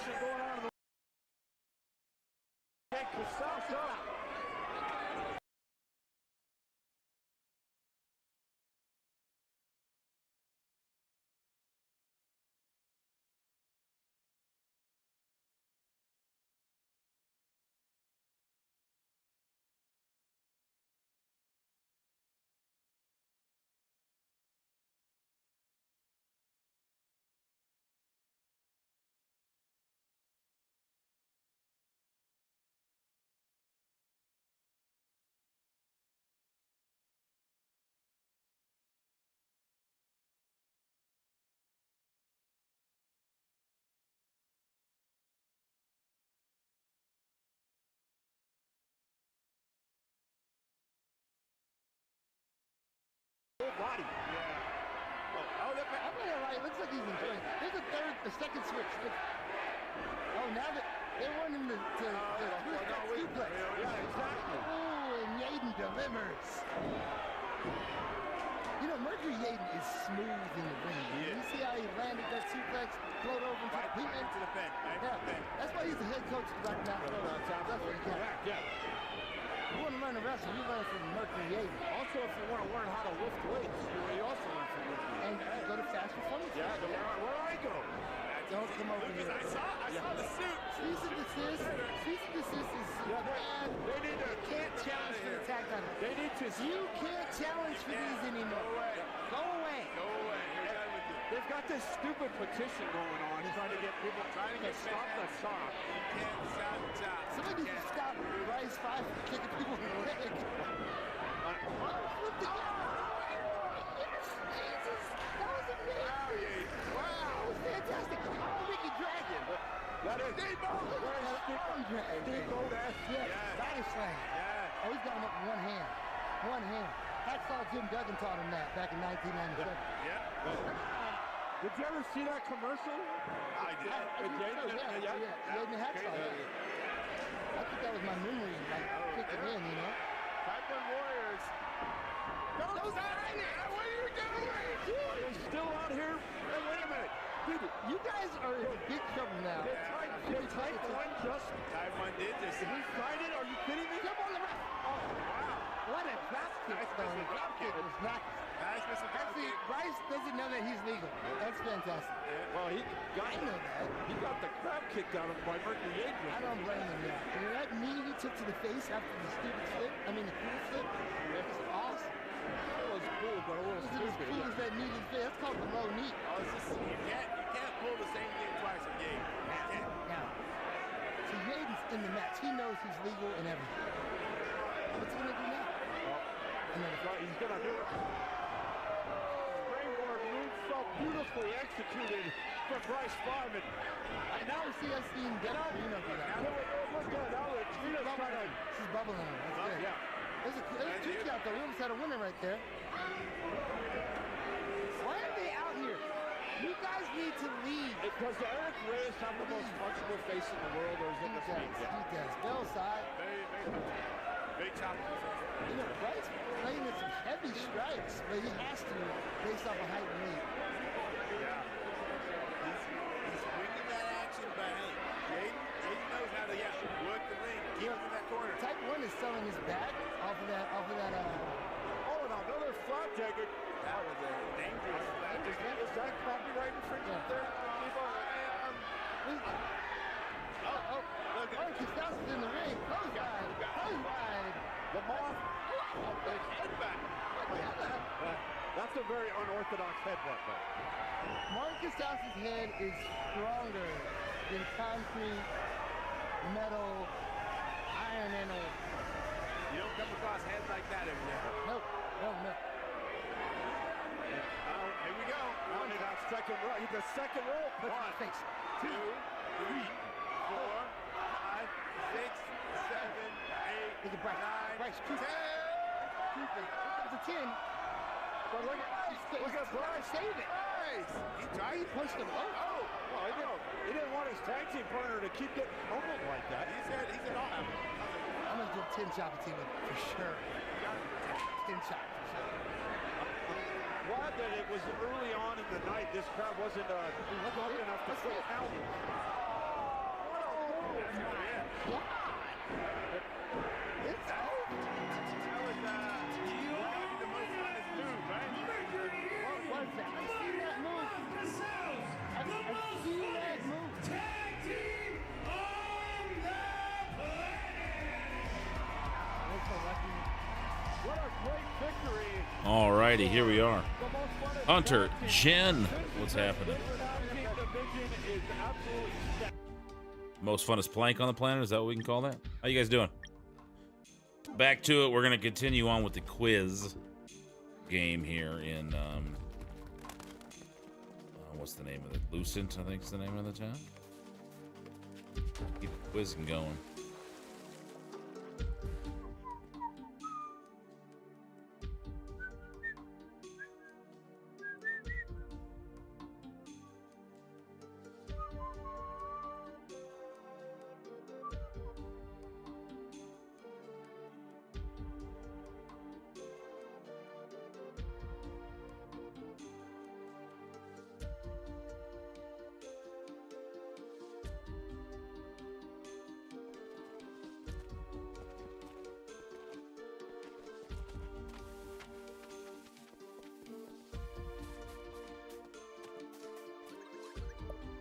action going on in the body. Yeah. Oh, look, I'm right. It looks like he's enjoying. There's a second switch. Oh, now that they want him to suplex. Yeah, exactly. Oh, and Yaden delivers. You know, Mercury Yaden is smooth in the ring. Yeah. You see how he landed that suplex, float over into the pin? Into the pen. That's why he's the head coach of Black Mountain. Yeah. You want to learn to wrestle, you learn from Mercury Yaden. Also, if you want to learn how to lift weights, you also learn from Mercury. And you go to Fast Performance. Yeah, where I go. Don't come over here. I saw the suit. Cease and desist. Cease and desist is bad. They need to. You can't challenge for the tag title. They need to. You can't challenge for these anymore. Go away. They've got this stupid petition going on, trying to get people to stop the top. You can't stop the top. Somebody needs to stop Rise 5 from kicking people in the leg. Flipped again. Yes, Jesus. That was amazing. Wow, that was fantastic. Oh, Mickey Dragon. That is Steamboat. Steamboat ass. Yes. Body slam. Yeah. Oh, he's got him up with one hand. One hand. Hacksaw Jim Duggan taught him that back in 1997. Yeah. Did you ever see that commercial? I did. Yaden the Hacksaw. I think that was my memory, like, kicking in, you know? Type 1 Warriors. Don't sign it! What are you doing? You're still out here? Hey, wait a minute. Dude, you guys are in big trouble now. Did Type 1 just... Type 1 did this. Did he sign it? Are you kidding me? Jump on the ref! Oh, wow. What a drop kick, though. The drop kick was nice. Actually, Bryce doesn't know that he's legal. That's fantastic. Well, I know that. He got the crap kicked out of him by Mercury Yaden. I don't blame him yet. And that knee he took to the face after the stupid flip, the cool flip, that was awesome. It was cool, but a little stupid. It was as cool as that knee to the face. That's called the low knee. Oh, it's just, you can't pull the same thing twice on Yaden. Now, so Yaden's in the match. He knows he's legal and everything. What's he going to do now? He's going to do it. Springboard moonsault beautifully executed from Bryce 5. And now we see us seeing Trina do that. Look good. Now Trina's trying to... She's bubbling on. That's good. Yeah. There's a two count though. We almost had a winner right there. Why are they out here? You guys need to leave. Does Eric Reyes have the most punchable face in the world, or is it the same? He does. Bell side. Big chop. You know, Bryce playing with some heavy strikes, but he has to based off of height and weight. Yeah. He's bringing that action back. Yaden knows how to work the ring. Keep him in that corner. Type 1 is selling his back off of that. Oh, and another flat dagger. That was a dangerous flat dagger. Is that copyright infringement there? Look at Costello's in the ring. Close wide. The Moth. Headbutt. That's a very unorthodox headbutt, though. Marcus Costello's head is stronger than concrete, metal, iron, and oil. You don't come across heads like that every day. Nope. Here we go. Second row. The second row. 1, 2, 3, 4, 5, 6, 7, 8, Look at Bryce. 9, Bryce, 10. It's a 10. But look at Bryce. Save it. Nice. He tried. He punched him. Oh. Well, he didn't want his tag team partner to keep getting pummeled like that. He said, I'm going to do a 10 chop team for sure. 10 chop for sure. Glad that it was early on in the night. This crowd wasn't lucky enough to put out. righty, here we are. Hunter, Jen, what's happening? Most funnest plank on the planet, is that what we can call that? How you guys doing? Back to it, we're going to continue on with the quiz game here in, what's the name of it? Lucent, I think is the name of the town. Keep the quizzing going.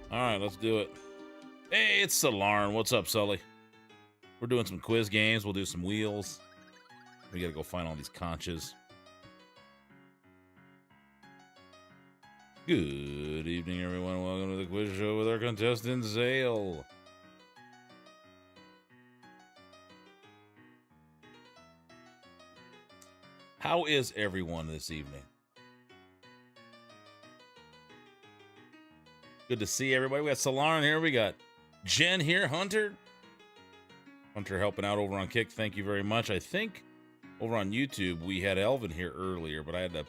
All right, let's do it. Hey, it's Solarn. What's up, Sully? We're doing some quiz games. We'll do some wheels. We gotta go find all these conches. Good evening, everyone. Welcome to the quiz show with our contestant, Zale. How is everyone this evening? Good to see everybody. We got Solarn here. We got Jen here. Hunter helping out over on Kick. Thank you very much. I think over on YouTube, we had Elvin here earlier, but I had to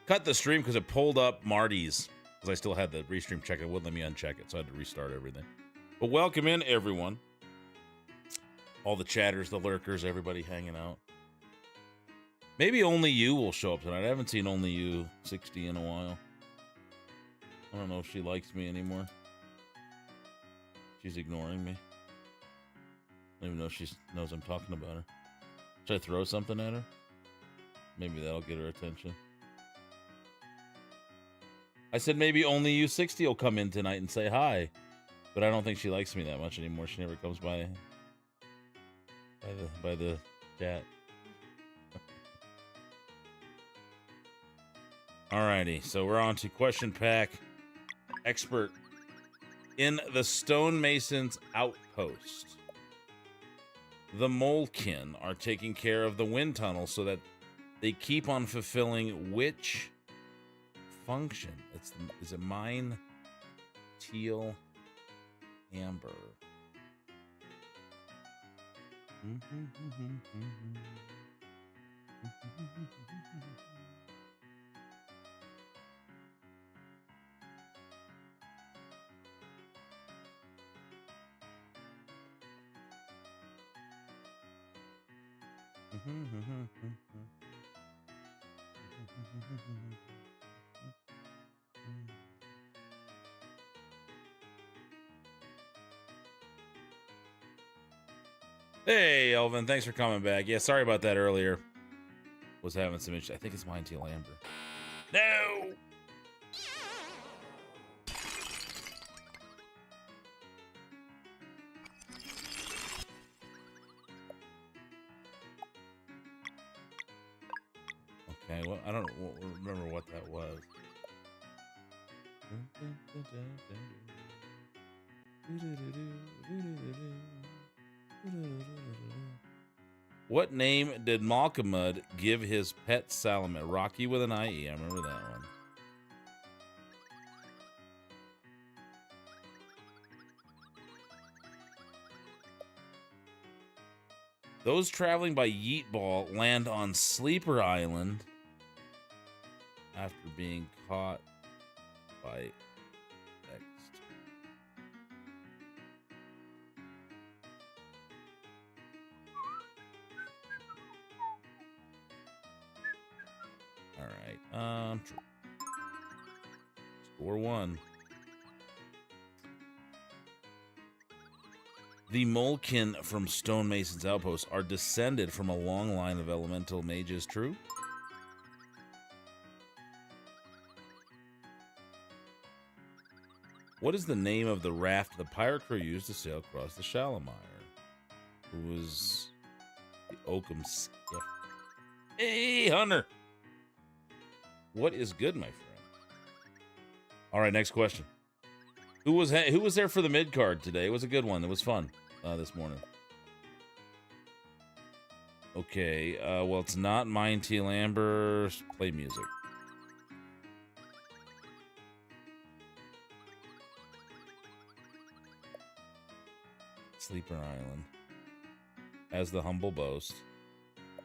cut the stream because it pulled up Marty's, because I still had the restream check. It wouldn't let me uncheck it, so I had to restart everything. But welcome in, everyone. All the chatters, the lurkers, everybody hanging out. Maybe Only You will show up tonight. I haven't seen Only You 60 in a while. I don't know if she likes me anymore. She's ignoring me. I don't even know if she knows I'm talking about her. Should I throw something at her? Maybe that'll get her attention. I said maybe Only You 60 will come in tonight and say hi. But I don't think she likes me that much anymore. She never comes by the chat. Alrighty, so we're on to question pack. Expert in the stonemason's outpost. The Molekin are taking care of the wind tunnel so that they keep on fulfilling which function? Is it mine, teal, amber? Hey, Elvin, thanks for coming back. Yeah, sorry about that earlier. Was having some issues. I think it's mine, teal, amber. No! Okay, well, I don't remember what that was. What name did Malkamud give his pet Salamet? Rocky with an IE. I remember that one. Those traveling by Yeet Ball land on Sleeper Island after being caught by Next. All right. Score one. The Molekin from Stonemason's Outpost are descended from a long line of elemental mages, true? What is the name of the raft the pirate crew used to sail across the Shalimar? It was the Oakham Skiff. Hey, Hunter! What is good, my friend? All right, next question. Who was there for the mid card today? It was a good one. It was fun this morning. Okay, well, it's not Mine T. Lambert. Play music. Sleeper Island. As the humble boast.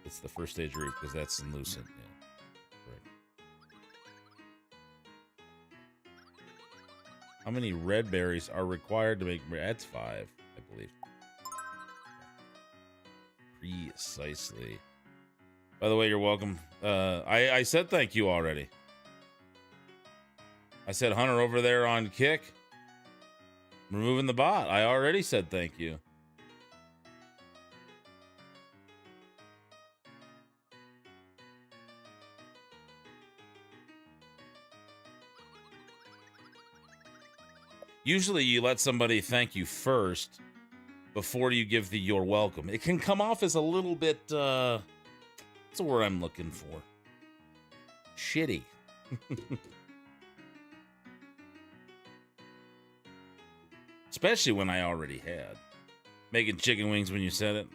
It's the first stage roof because that's in Lucent. Yeah. Correct. How many red berries are required to make... That's 5, I believe. Precisely. By the way, you're welcome. I said thank you already. I said Hunter over there on Kick. Removing the bot. I already said thank you. Usually you let somebody thank you first before you give the you're welcome. It can come off as a little bit, what's the word I'm looking for? Shitty. Especially when I already had. Making chicken wings when you said it?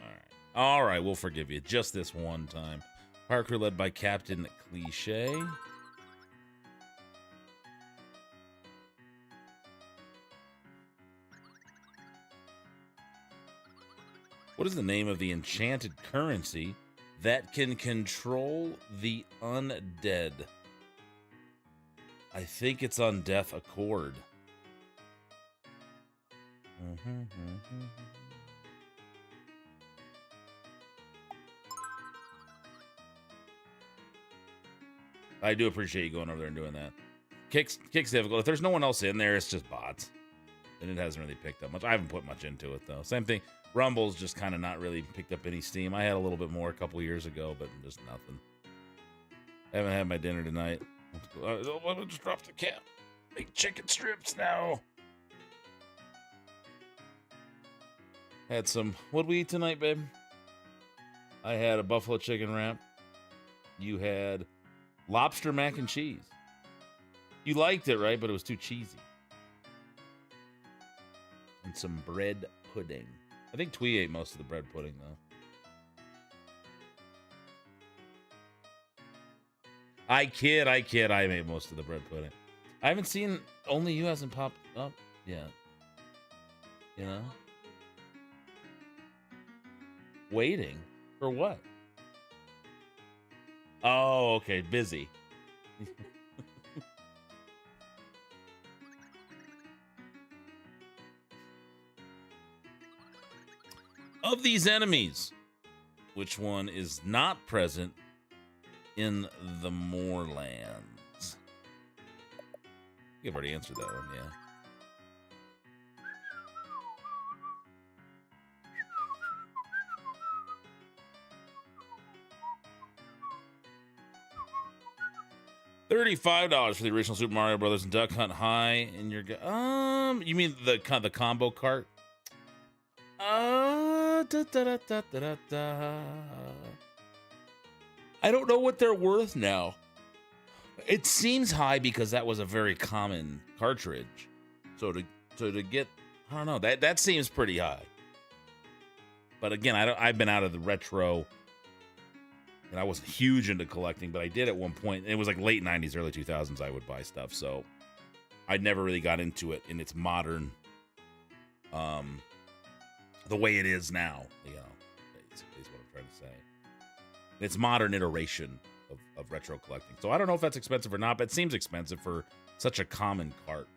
All right, we'll forgive you just this one time. Parker led by Captain Cliche. What is the name of the enchanted currency that can control the undead? I think it's on Death Accord. I do appreciate you going over there and doing that. Kick's difficult. If there's no one else in there, it's just bots. And it hasn't really picked up much. I haven't put much into it, though. Same thing. Rumble's just kind of not really picked up any steam. I had a little bit more a couple years ago, but just nothing. I haven't had my dinner tonight. Let me just drop the cap. Make chicken strips now. Had some... What'd we eat tonight, babe? I had a buffalo chicken wrap. You had lobster mac and cheese. You liked it, right? But it was too cheesy. And some bread pudding. I think Twee ate most of the bread pudding, though. I kid. I made most of the bread pudding. I haven't seen... Only You hasn't popped up yet. You know? Waiting? For what? Oh, okay. Busy. Of these enemies, which one is not present in the Moorlands? You've already answered that one, yeah. $35 for the original Super Mario Brothers and Duck Hunt High in your you mean the combo cart? I don't know what they're worth now. It seems high because that was a very common cartridge. So to get, I don't know, that seems pretty high. But again, I've been out of the retro, and I wasn't huge into collecting, but I did at one point. It was like late 90s, early 2000s I would buy stuff. So I never really got into it in its modern the way it is now, you know, basically is what I'm trying to say. It's modern iteration of retro collecting. So I don't know if that's expensive or not, but it seems expensive for such a common cart.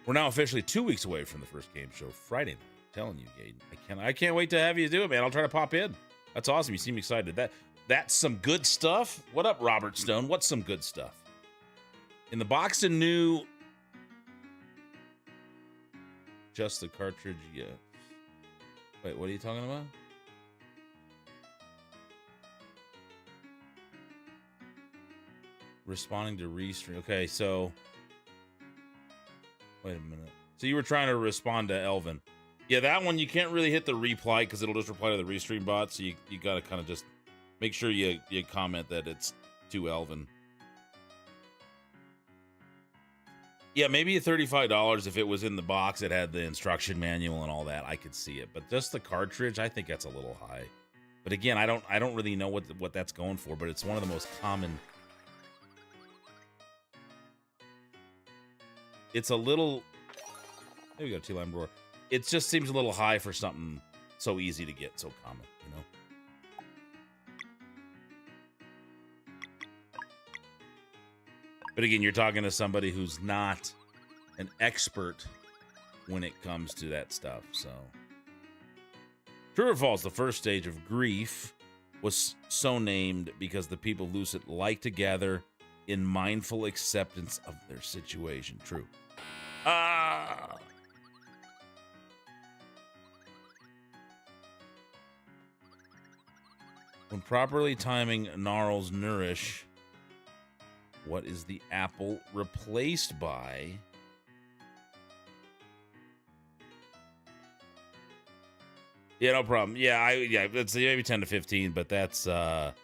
We're now officially 2 weeks away from the first game show, Friday night. I'm telling you, Gaten, I can't wait to have you do it, man. I'll try to pop in. That's awesome. You seem excited. That's some good stuff. What up, Robert Stone? What's some good stuff? In the box of new... Just the cartridge, yeah. Wait, what are you talking about? Responding to restream. Okay, so... Wait a minute. So you were trying to respond to Elvin. Yeah, that one you can't really hit the reply because it'll just reply to the restream bot. So you got to kind of just make sure you comment that it's to Elvin. Yeah, maybe $35 if it was in the box. It had the instruction manual and all that. I could see it, but just the cartridge, I think that's a little high. But again, I don't really know what that's going for. But it's one of the most common. It's a little. There we go, T-Line Brewer. It just seems a little high for something so easy to get, so common, you know? But again, you're talking to somebody who's not an expert when it comes to that stuff, so. True or false, the first stage of grief was so named because the people Lucid like to gather in mindful acceptance of their situation. True. When properly timing Gnarls Nourish, what is the apple replaced by? Yeah, no problem. Yeah, it's maybe 10 to 15, but that's the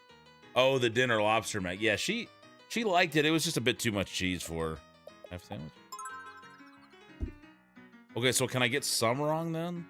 dinner lobster mac. Yeah, she liked it. It was just a bit too much cheese for her. Half sandwich. Okay, so can I get some wrong then?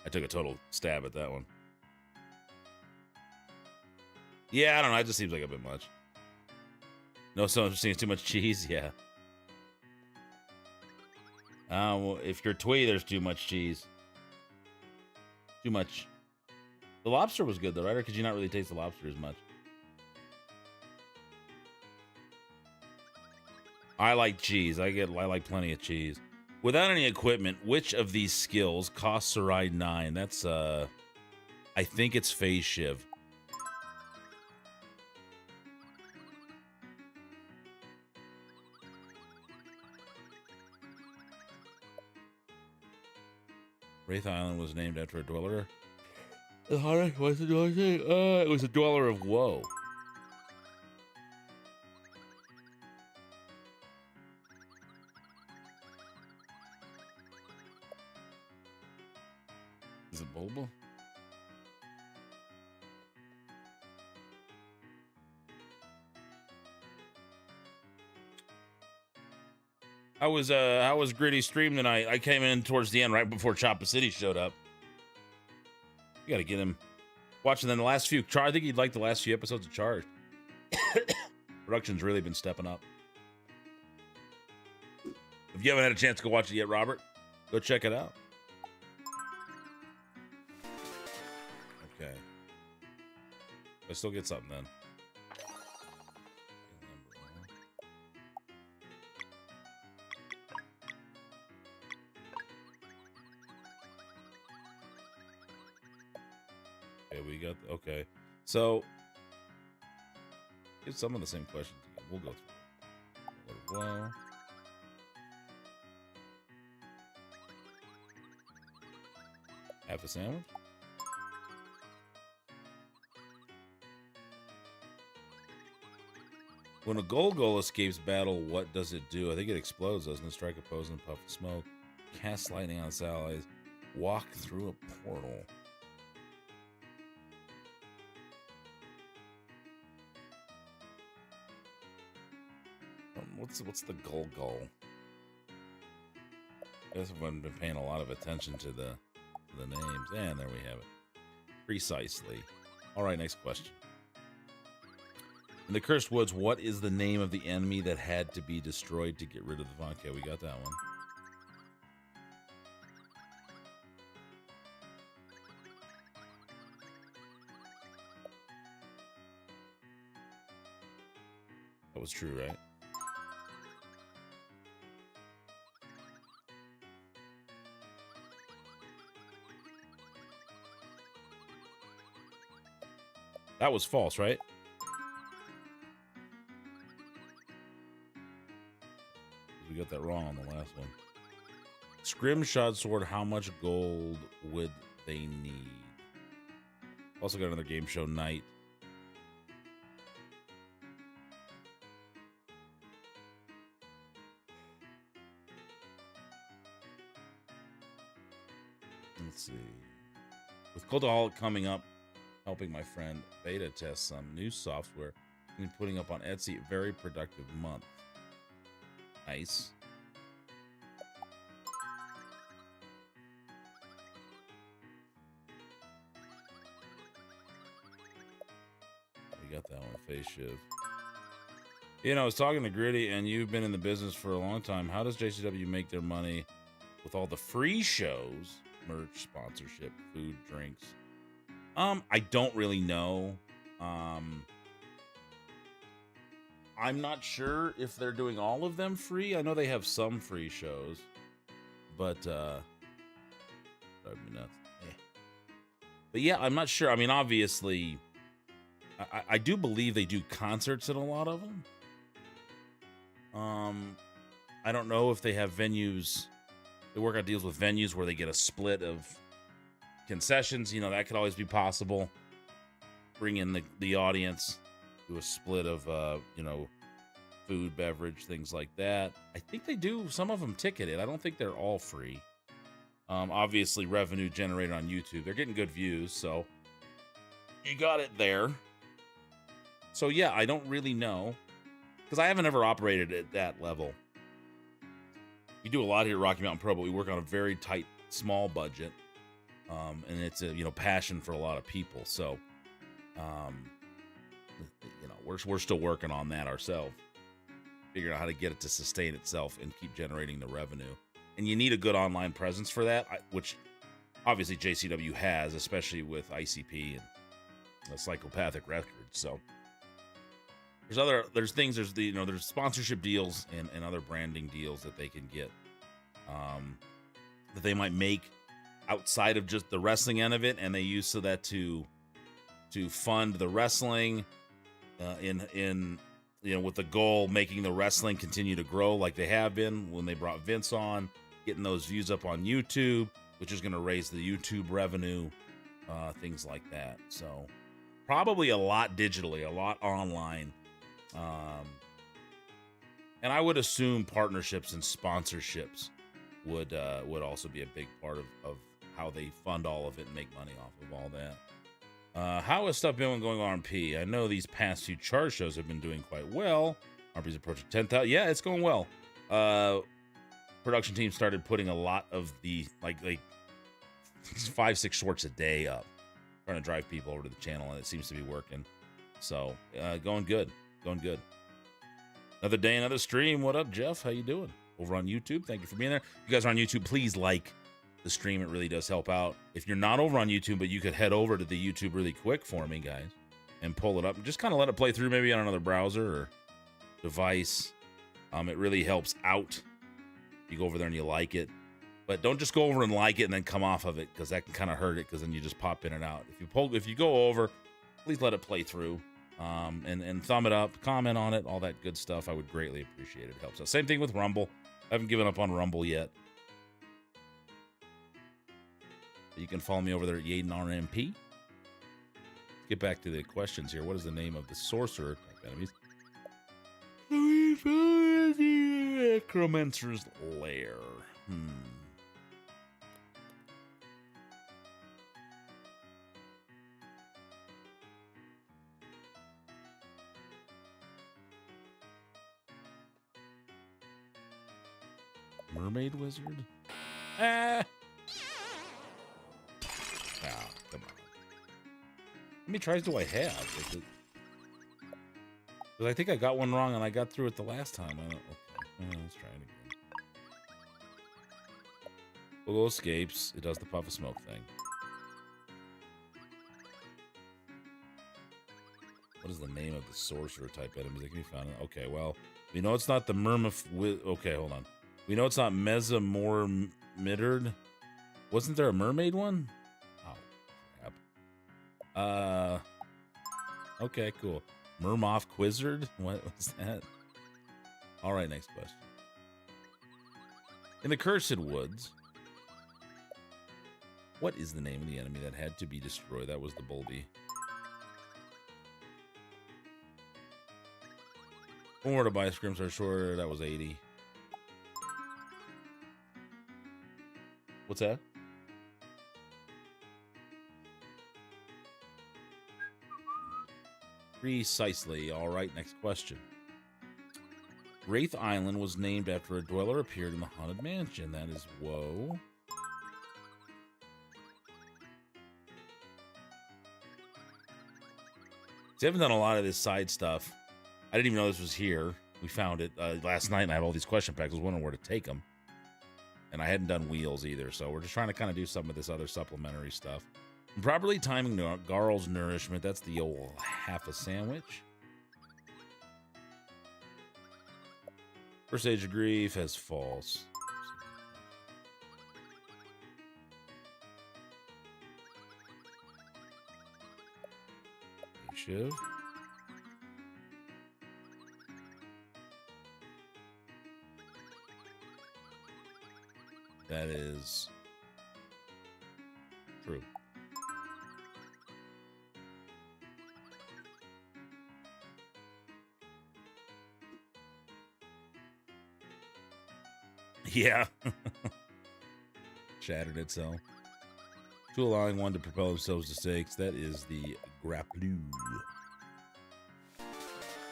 I took a total stab at that one. Yeah, I don't know. It just seems like a bit much. No, so seeing too much cheese. Yeah. Well, if you're twee, there's too much cheese. Too much. The lobster was good though, right? Or could you not really taste the lobster as much? I like cheese. I like plenty of cheese. Without any equipment, which of these skills costs a ride 9? That's I think it's Phase Shiv. Wraith Island was named after a dweller. What's the dweller thing? It was a dweller of woe. Is it Bulba? How was Gritty's stream tonight? I came in towards the end, right before Choppa City showed up. You gotta get him watching the last few. I think he'd like the last few episodes of Charged. Production's really been stepping up. If you haven't had a chance to go watch it yet, Robert, go check it out. Okay. I still get something then. Okay, we got okay. So it's some of the same questions again. We'll go through. Well, half a sandwich. When a Golgol escapes battle, what does it do? I think it explodes, doesn't it? Strike a pose and puff of smoke. Cast lightning on its allies. Walk through a portal. What's the Golgol? I guess I haven't been paying a lot of attention to the names. And there we have it. Precisely. All right, next question. In the Cursed Woods, what is the name of the enemy that had to be destroyed to get rid of the Von? Okay, we got that one. That was true, right? That was false, right? that wrong on the last one. Scrimshot sword, how much gold would they need? Also got another game show night. Let's see. With Cultaholic coming up, helping my friend beta test some new software and putting up on Etsy, very productive month. Nice. We got that one, face shiv. You know, I was talking to Gritty, and you've been in the business for a long time. How does JCW make their money with all the free shows, merch, sponsorship, food, drinks? I don't really know. I'm not sure if they're doing all of them free. I know they have some free shows, but drive me nuts. But yeah, I'm not sure. I mean, obviously, I do believe they do concerts at a lot of them. I don't know if they have venues. They work out deals with venues where they get a split of concessions. You know, that could always be possible. Bring in the audience, do a split of, you know, food, beverage, things like that. I think they do some of them ticketed. I don't think they're all free. Obviously, revenue generated on YouTube. They're getting good views, so you got it there. So yeah, I don't really know, because I haven't ever operated at that level. We do a lot here at Rocky Mountain Pro, but we work on a very tight, small budget, and it's a passion for a lot of people. So, we're still working on that ourselves, figuring out how to get it to sustain itself and keep generating the revenue. And you need a good online presence for that, which obviously JCW has, especially with ICP and the Psychopathic Records. So there's sponsorship deals and other branding deals that they can get, that they might make outside of just the wrestling end of it, and they use that to fund the wrestling, with the goal making the wrestling continue to grow like they have been when they brought Vince on, getting those views up on YouTube, which is going to raise the YouTube revenue, things like that. So probably a lot digitally, a lot online. And I would assume partnerships and sponsorships would also be a big part of how they fund all of it and make money off of all that. How has stuff been going on RMP? I know these past few chart shows have been doing quite well. RMP's approaching 10,000. Yeah, it's going well. Production team started putting a lot of the like 5-6 shorts a day up, trying to drive people over to the channel, and it seems to be working. So going good. Another day, another stream. What up, Jeff? How you doing? Over on YouTube. Thank you for being there. If you guys are on YouTube, please like the stream. It really does help out. If you're not over on YouTube, but you could head over to the YouTube really quick for me, guys, and pull it up and just kind of let it play through, maybe on another browser or device. It really helps out. You go over there and you like it, but don't just go over and like it and then come off of it, because that can kind of hurt it, because then you just pop in and out. If you go over, please let it play through. And thumb it up, comment on it, all that good stuff. I would greatly appreciate it. It helps us. Same thing with Rumble. I haven't given up on Rumble yet. You can follow me over there at Yaden RMP. Let's get back to the questions here. What is the name of the sorcerer type enemies? The Necromancer's Lair. Mermaid Wizard? Come on. How many tries do I have? Because I think I got one wrong and I got through it the last time. Let's try it again. Google escapes. It does the puff of smoke thing. What is the name of the sorcerer type enemies that can be found? Okay, well, we know it's not the Okay, hold on. We know it's not Mesomormitard. Wasn't there a mermaid one? Oh, crap. Okay, cool. Mermoth Quizzard? What was that? All right, next question. In the Cursed Woods, what is the name of the enemy that had to be destroyed? That was the Bulby. One more to buy scrims are shorter. That was 80. What's that? Precisely. All right, next question. Wraith Island was named after a dweller appeared in the Haunted Mansion. That is whoa. See, I haven't done a lot of this side stuff. I didn't even know this was here. We found it last night, and I have all these question packs. I was wondering where to take them. And I hadn't done wheels either, so we're just trying to kind of do some of this other supplementary stuff. Properly timing Garl's nourishment. That's the old half a sandwich. First Age of Grief has false. Shiv. That is true. Yeah. Shattered itself. Two allowing one to propel themselves to stakes. That is the Grapploo.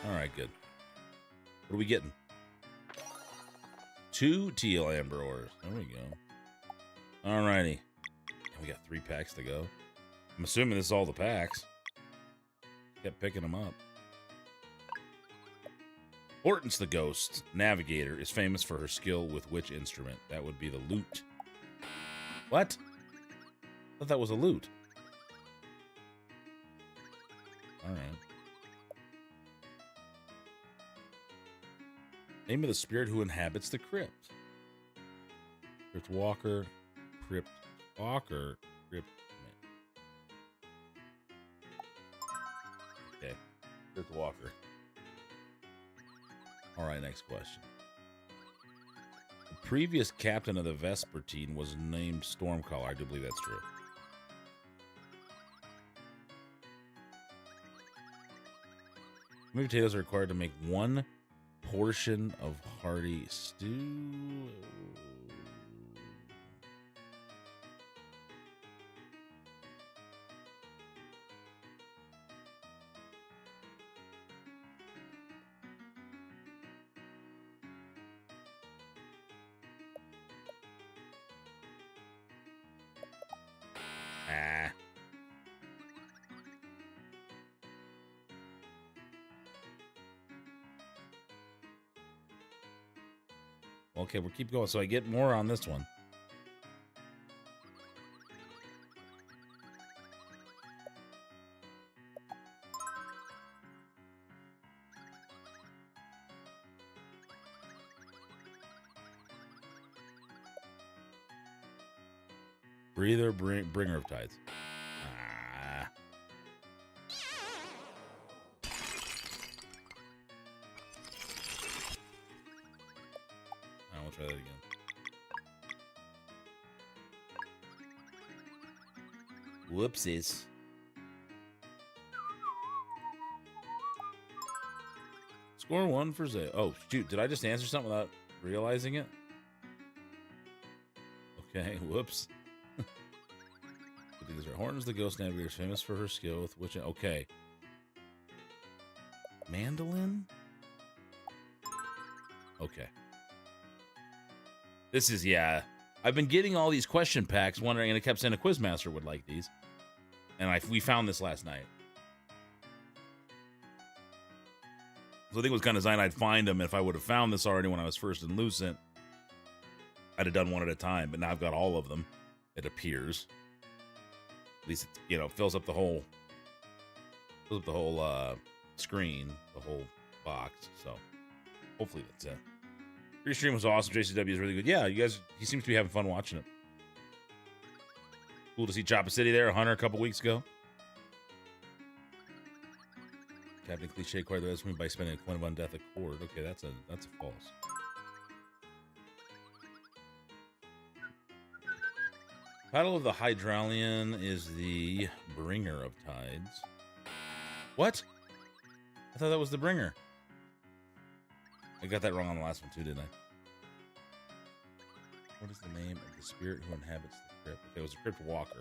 Alright, good. What are we getting? 2 teal amber ores. There we go. Alrighty. We got 3 packs to go. I'm assuming this is all the packs. Kept picking them up. Hortense the Ghost Navigator is famous for her skill with which instrument? That would be the lute. What? I thought that was a lute. Alright. Name of the spirit who inhabits the crypt. Crypt Walker, Crypt Walker, Crypt. Okay, Crypt Walker. All right, next question. The previous captain of the Vespertine was named Stormcaller. I do believe that's true. How many potatoes are required to make 1 portion of hearty stew? Okay, we'll keep going. So I get more on this one. Breather, bringer of tides. Ah. I'll try that again. Whoopsies. Score 1 for Zay. Oh, shoot. Did I just answer something without realizing it? Okay, whoops. These are Horton's the Ghost Navigator, famous for her skill with which. Okay. Mandolin? Okay. This is, yeah. I've been getting all these question packs wondering, and it kept saying a Quizmaster would like these. And we found this last night. So I think it was kind of designed I'd find them. If I would have found this already when I was first in Lucent, I'd have done one at a time. But now I've got all of them, it appears. At least it, you know, fills up the whole screen, the whole box. So hopefully that's it. Your stream was awesome. JCW is really good. Yeah, you guys, he seems to be having fun watching it. Cool to see Choppa City there, Hunter a couple weeks ago. Captain Cliche acquired the rest by spending a coin of undeath accord. Okay, that's a false. Title of the Hydralion is the Bringer of Tides. What? I thought that was the Bringer. I got that wrong on the last one too, didn't I? What is the name of the spirit who inhabits the crypt? Okay, it was a crypt walker.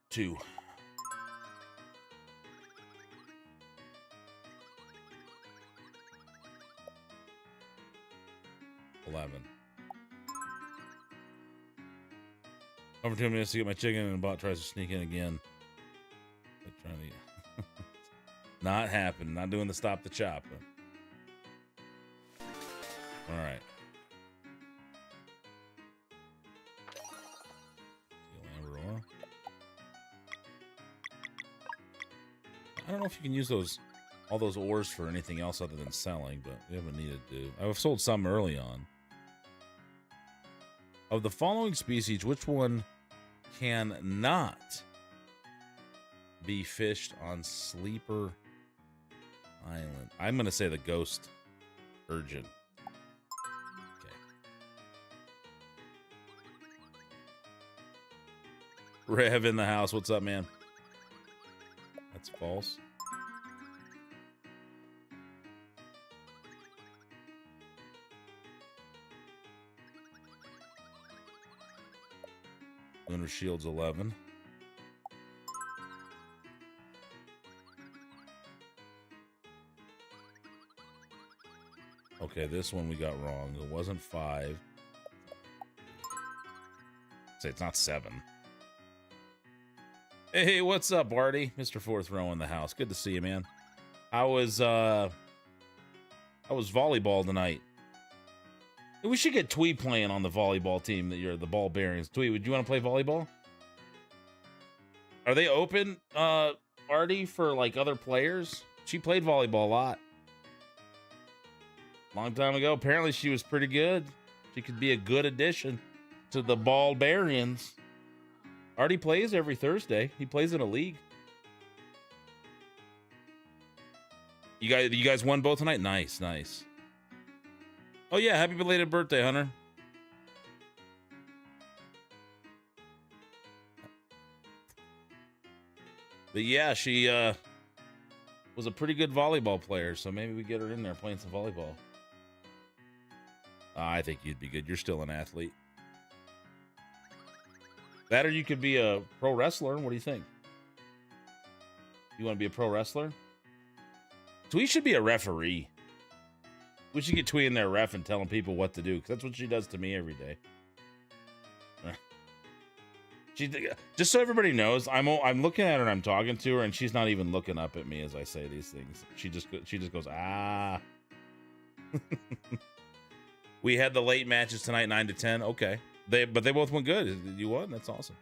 Two. 11. Over 2 minutes to get my chicken, and the bot tries to sneak in again. They're trying to... Not happening. Not doing the stop the chop. All right. I don't know if you can use all those ores for anything else other than selling, but we haven't needed to. I've sold some early on. Of the following species, which one can not be fished on Sleeper Island? I'm going to say the ghost urchin. Okay. Rev in the house. What's up, man? That's false. Lunar Shield's 11. Okay, this one we got wrong. It wasn't 5. Say it's not 7. Hey, what's up, Artie? Mr. Fourth Row in the house. Good to see you, man. I was volleyball tonight. We should get Twee playing on the volleyball team. That you're the ball bearings. Twee, would you want to play volleyball? Are they open, Artie, for like other players? She played volleyball a lot. Long time ago. Apparently she was pretty good. She could be a good addition to the ball bearings. Artie plays every Thursday. He plays in a league. You guys won both tonight? Nice, nice. Oh yeah, happy belated birthday, Hunter. But yeah, she was a pretty good volleyball player, so maybe we get her in there playing some volleyball. I think you'd be good. You're still an athlete. That or you could be a pro wrestler. What do you think? You want to be a pro wrestler? Twee should be a referee. We should get Twee in there ref and telling people what to do, because that's what she does to me every day. She, just so everybody knows, I'm looking at her and I'm talking to her, and she's not even looking up at me as I say these things. She just goes, ah. We had the late matches tonight, 9 to 10. Okay. But they both went good. You won? That's awesome.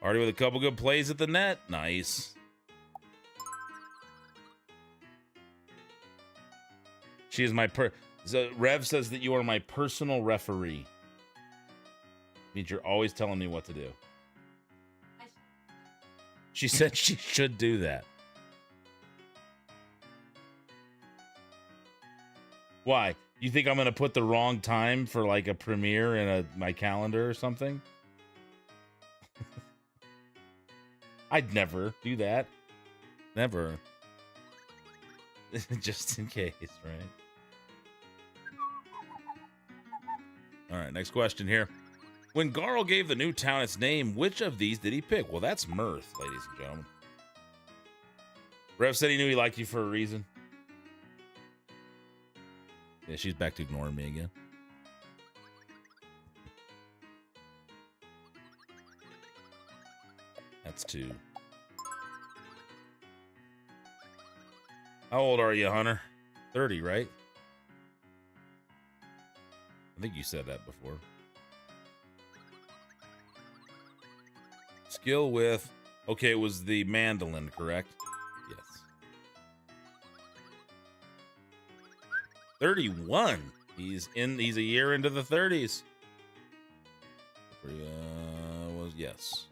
Already with a couple good plays at the net. Nice. She is my Rev says that you are my personal referee. Means you're always telling me what to do. She said she should do that. Why? You think I'm going to put the wrong time for like a premiere in my calendar or something? I'd never do that. Never. Just in case, right? All right, next question here. When Garl gave the new town its name, which of these did he pick? Well, that's Mirth, ladies and gentlemen. Rev said he knew he liked you for a reason. Yeah, she's back to ignoring me again. That's 2. How old are you, Hunter? 30, right? I think you said that before. Skill with... Okay, it was the mandolin, correct? Yes. 31. He's a year into the 30s. Was yes.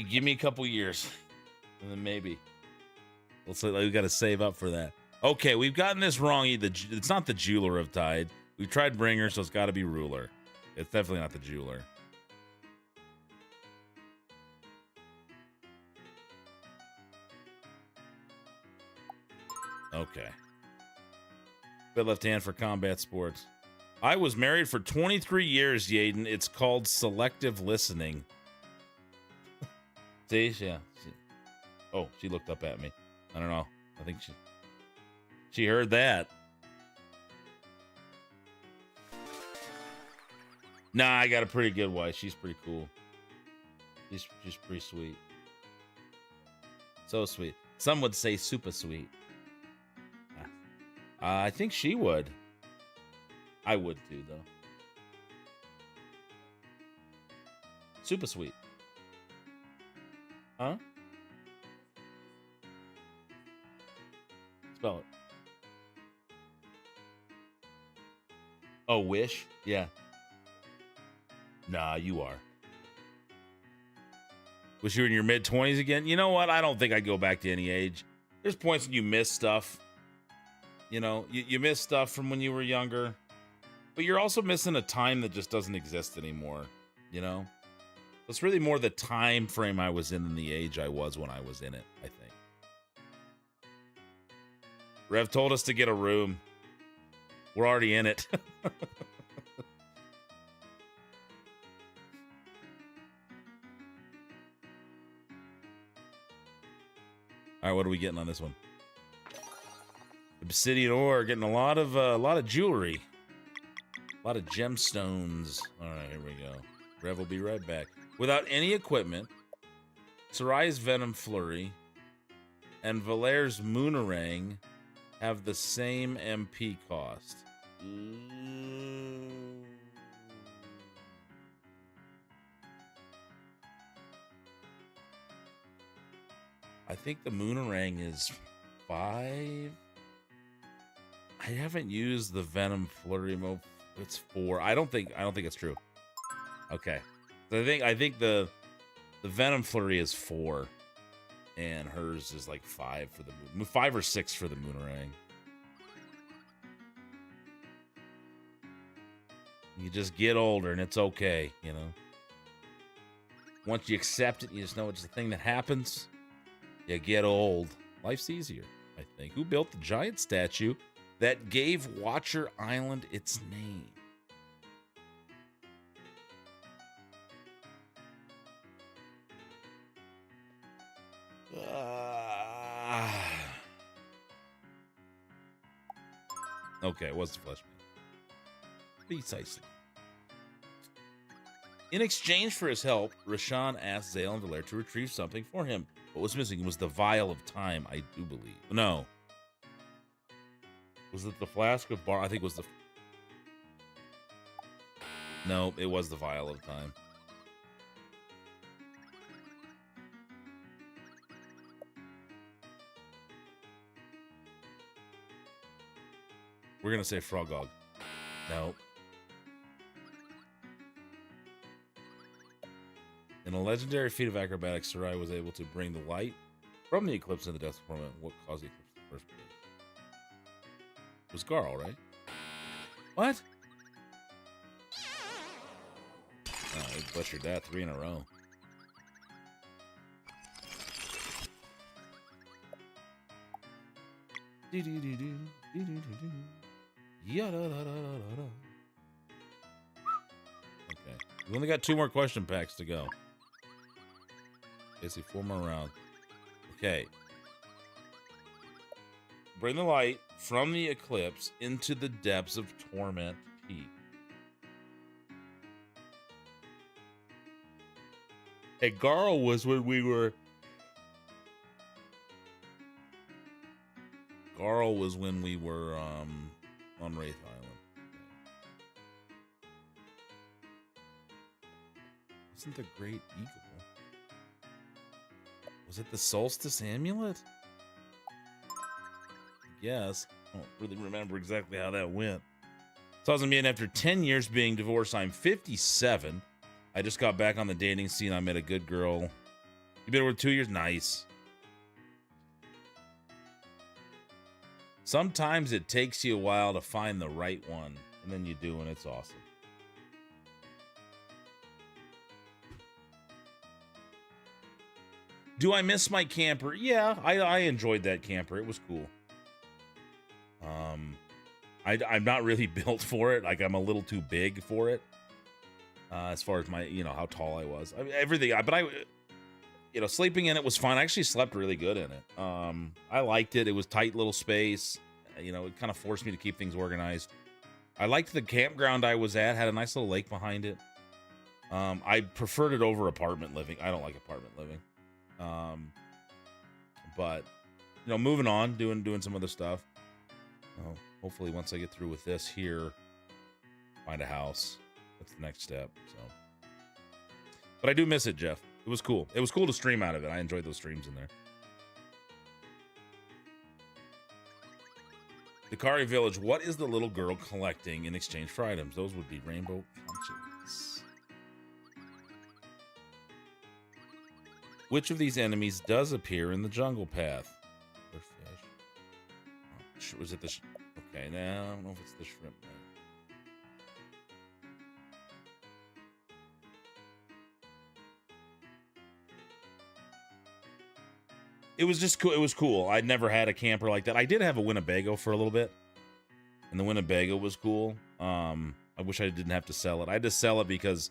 You give me a couple years, and then maybe. We got to save up for that. Okay, we've gotten this wrong. It's not the Jeweler of Tide. We tried Bringer, so it's got to be Ruler. It's definitely not the Jeweler. Okay. Good left hand for combat sports. I was married for 23 years, Yaden. It's called selective listening. See? Yeah. Oh, she looked up at me. I don't know. I think she heard that. Nah, I got a pretty good wife. She's pretty cool. She's pretty sweet. So sweet. Some would say super sweet. I think she would. I would too, though. Super sweet. Huh? Spell it. Oh, wish? Yeah. Nah, you are. Wish you were in your mid-20s again? You know what? I don't think I'd go back to any age. There's points when you miss stuff. You know, you miss stuff from when you were younger. But you're also missing a time that just doesn't exist anymore. You know? It's really more the time frame I was in than the age I was when I was in it, I think. Rev told us to get a room. We're already in it. All right, what are we getting on this one? Obsidian ore, getting a lot of jewelry, a lot of gemstones. All right, here we go. Rev will be right back. Without any equipment, Sarai's Venom Flurry and Valaire's Moonerang have the same MP cost. I think the Moonerang is 5. I haven't used the Venom Flurry mode. It's 4. I don't think it's true. Okay. So I think the Venom Flurry is 4. And hers is like 5 for the 5 or 6 for the Moonerang. You just get older and it's okay, you know. Once you accept it, you just know it's the thing that happens. You get old. Life's easier, I think. Who built the giant statue that gave Watcher Island its name? Okay, it was the Fleshman. Precisely. In exchange for his help, Rashawn asked Zale and Valaire to retrieve something for him. What was missing was the Vial of Time, I do believe. No. Was it the Flask of Bar? I think it was the... No, it was the Vial of Time. We're going to say Frogog. No. In a legendary feat of acrobatics, Sarai was able to bring the light from the eclipse in the depths of torment. What caused the eclipse in the first place? It was Garl, right? What? Oh, he butchered that 3 in a row. Okay. We only got 2 more question packs to go. Basically 4 more rounds. Okay. Bring the light from the eclipse into the depths of Torment Peak. Hey, Garl was when we were... Garl was when we were on Wraith Island. Wasn't the Great Eagle? Was it the Solstice Amulet? Yes. I don't really remember exactly how that went. So I was mean, after 10 years being divorced, I'm 57. I just got back on the dating scene. I met a good girl You've been over 2 years? Nice. Sometimes it takes you a while to find the right one, and then you do, and it's awesome. Do I miss my camper? Yeah, I enjoyed that camper. It was cool. I'm not really built for it. Like, I'm a little too big for it. As far as my, how tall I was. I mean, everything. But sleeping in it was fun. I actually slept really good in it. I liked it. It was tight little space. It kind of forced me to keep things organized. I liked the campground I was at. Had a nice little lake behind it. I preferred it over apartment living. I don't like apartment living. But moving on, doing some other stuff. Hopefully once I get through with this here, find a house. That's the next step. So, but I do miss it, Jeff. It was cool. It was cool to stream out of it. I enjoyed those streams in there. Dakari Village. What is the little girl collecting in exchange for items? Those would be rainbow punches. Which of these enemies does appear in the jungle path? Fish. Was it the? Okay, now I don't know if it's the shrimp. It was just cool. It was cool. I'd never had a camper like that. I did have a Winnebago for a little bit, and the Winnebago was cool. I wish I didn't have to sell it. I had to sell it because,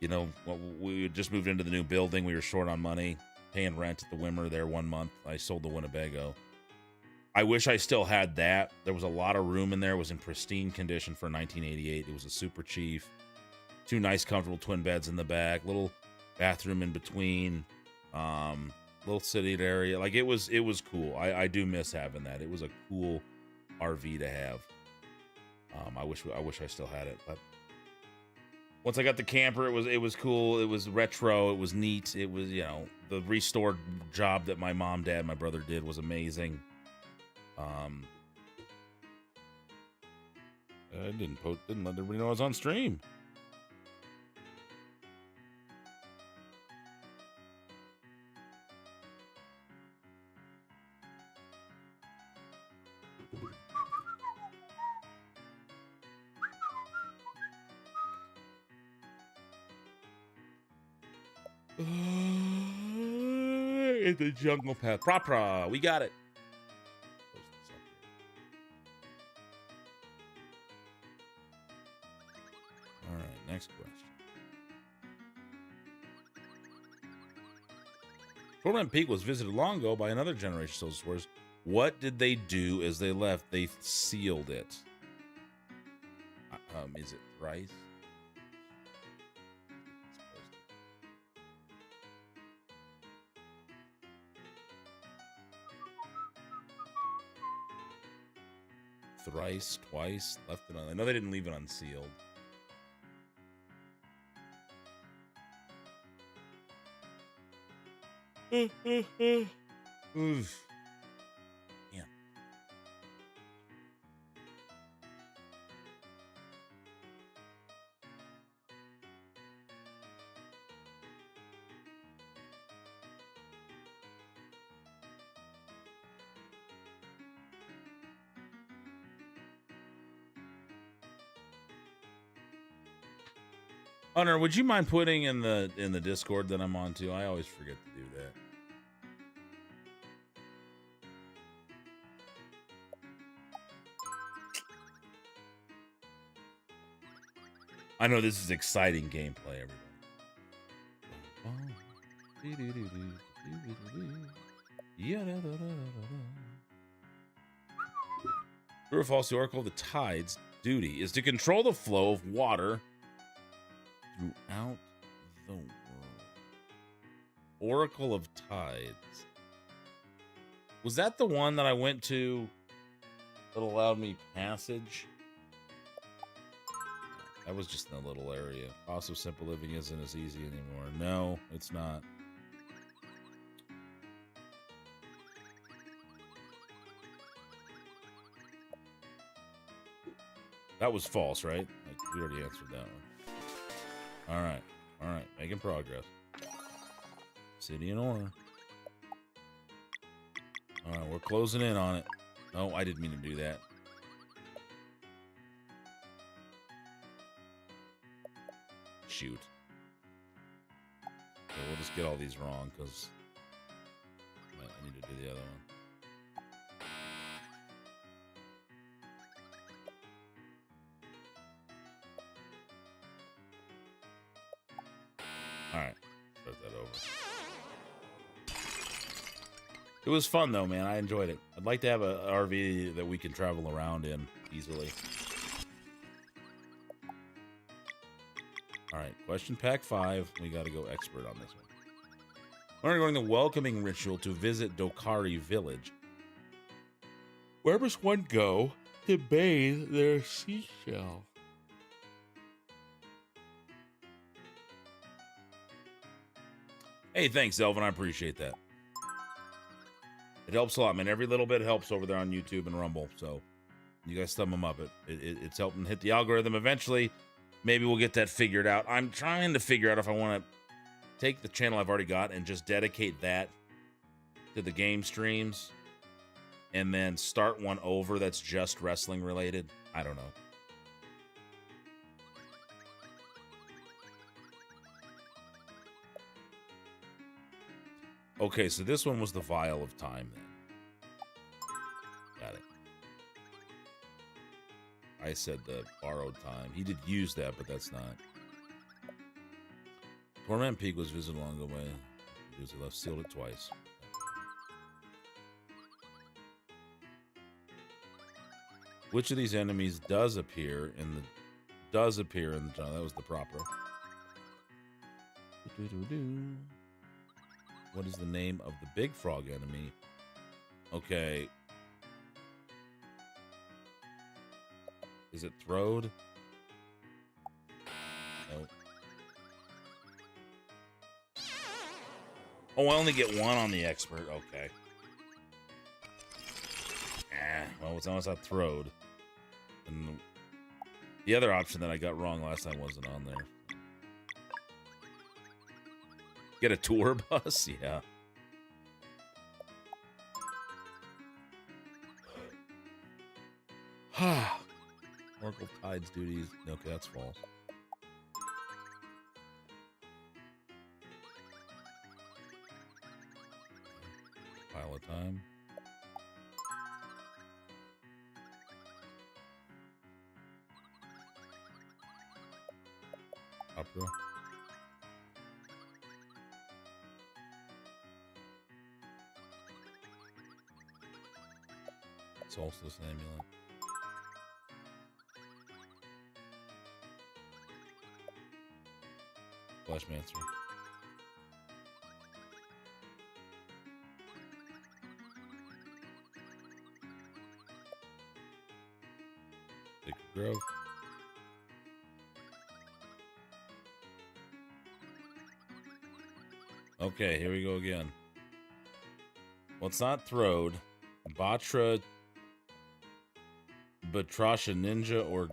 we just moved into the new building. We were short on money, paying rent at the Wimmer there 1 month. I sold the Winnebago. I wish I still had that. There was a lot of room in there. It was in pristine condition for 1988. It was a Super Chief. 2 nice, comfortable twin beds in the back. Little bathroom in between. Little seated area. Like, it was cool. I do miss having that. It was a cool RV to have. I wish I still had it, but once I got the camper, it was cool. It was retro. It was neat. It was, the restored job that my mom, dad, my brother did was amazing. I didn't let everybody know I was on stream. In the jungle path. Pra, we got it. All right, next question. Torment Peak was visited long ago by another generation of Social Explorers. What did they do as they left? They sealed it. Is it thrice? Thrice, twice, left it on. I know they didn't leave it unsealed. Oof. Yeah. Hunter, would you mind putting in the Discord that I'm on too? I always forget to do that. I know this is exciting gameplay, everybody. True or false, the Oracle of the Tides' duty is to control the flow of water throughout the world. Oracle of Tides. Was that the one that I went to that allowed me passage? That was just in a little area. Also, simple living isn't as easy anymore. No, it's not. That was false, right? We already answered that one. All right, making progress. Obsidian ore. All right, we're closing in on it. Oh, I didn't mean to do that. Shoot. Okay, we'll just get all these wrong because I need to do the other one. All right, start that over. It was fun though, man. I enjoyed it. I'd like to have a RV that we can travel around in easily. All right, question pack 5. We got to go expert on this one. We're going the welcoming ritual to visit Dokari Village. Where must one go to bathe their seashell? Hey, thanks, Elvin. I appreciate that. It helps a lot, man. Every little bit helps over there on YouTube and Rumble. So you guys thumb them up. It's helping hit the algorithm eventually. Maybe we'll get that figured out. I'm trying to figure out if I want to take the channel I've already got and just dedicate that to the game streams and then start one over that's just wrestling related. I don't know. Okay, so this one was the Vial of Time then. Got it. I said the borrowed time. He did use that, but that's not. Torment Peak was visited long ago by because he left sealed it twice. Which of these enemies does appear in the jungle? That was the proper. What is the name of the big frog enemy? Okay. Is it Throde? Nope. Oh, I only get one on the expert. Okay. Well, it's almost not Throde. And the other option that I got wrong last time wasn't on there. Get a tour bus? Yeah. Oracle Tides duties. Okay, that's false. Pile of time. Opera. Solstice amulet. Flashmancer. Sacred Grove. Okay, here we go again. Well, it's not Throde. Batra, Batrasha Ninja, or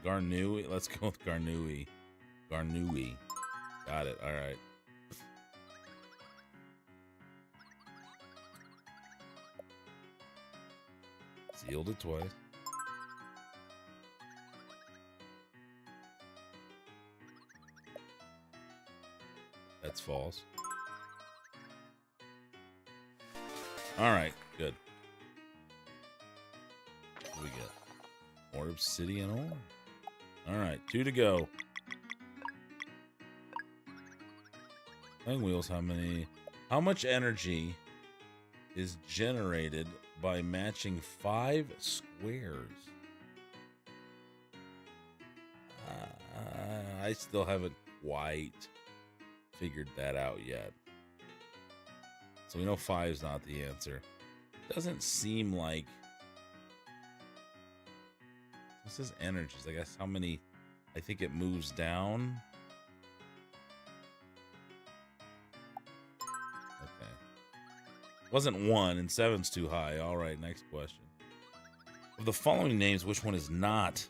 Garnui. Let's go with Garnui. Garnui. Got it. All right. Sealed it twice. That's false. All right, good. What do we get? More obsidian ore. All right, 2 to go. Playing wheels, how much energy is generated by matching 5 squares? I still haven't quite figured that out yet. So we know 5 is not the answer. Doesn't seem like. This is energies. I guess how many? I think it moves down. Okay. Wasn't 1 and 7's too high. All right, next question. Of the following names, which one is not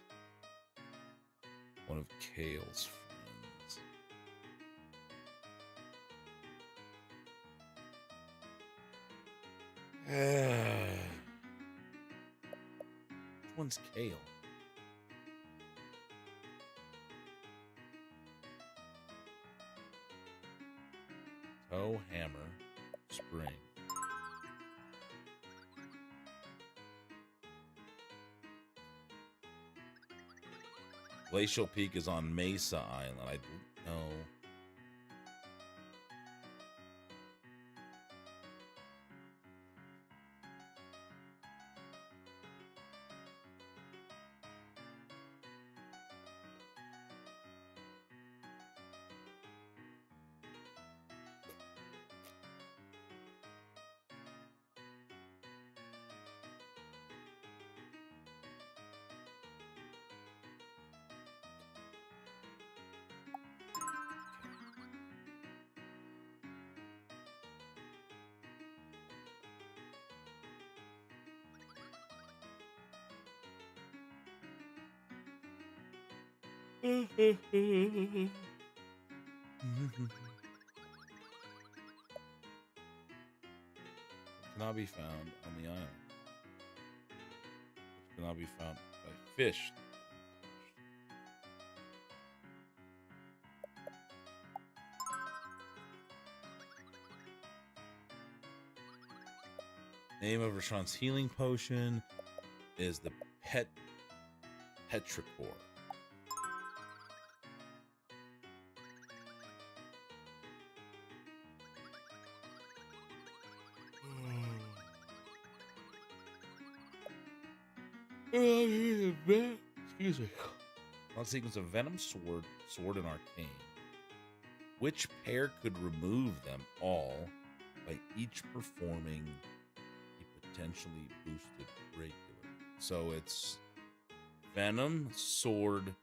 one of Kale's friends? Which one's kale? Toe, hammer, spring. Glacial Peak is on Mesa Island. I know. Cannot be found on the island. Cannot be found by fish. Name of Rashawn's healing potion is the Petrichor. Excuse me. On sequence of Venom, Sword, and Arcane. Which pair could remove them all by each performing a potentially boosted regular? So it's Venom, Sword,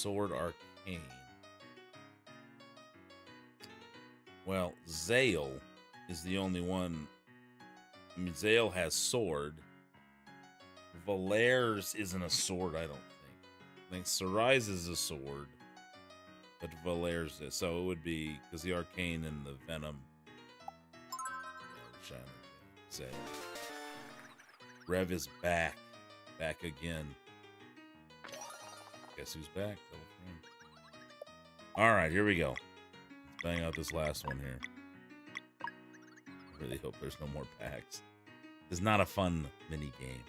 Arcane. Well, Zale is the only one. I mean, Zale has Sword. Valaire's isn't a sword, I don't think. I think Sarai's is a sword, but Valaire's is. So it would be, because the Arcane and the Venom. Yeah, Zale. Rev is back. Back again. Guess who's back? Alright, here we go. Let's bang out this last one here. I really hope there's no more packs. It's not a fun mini game.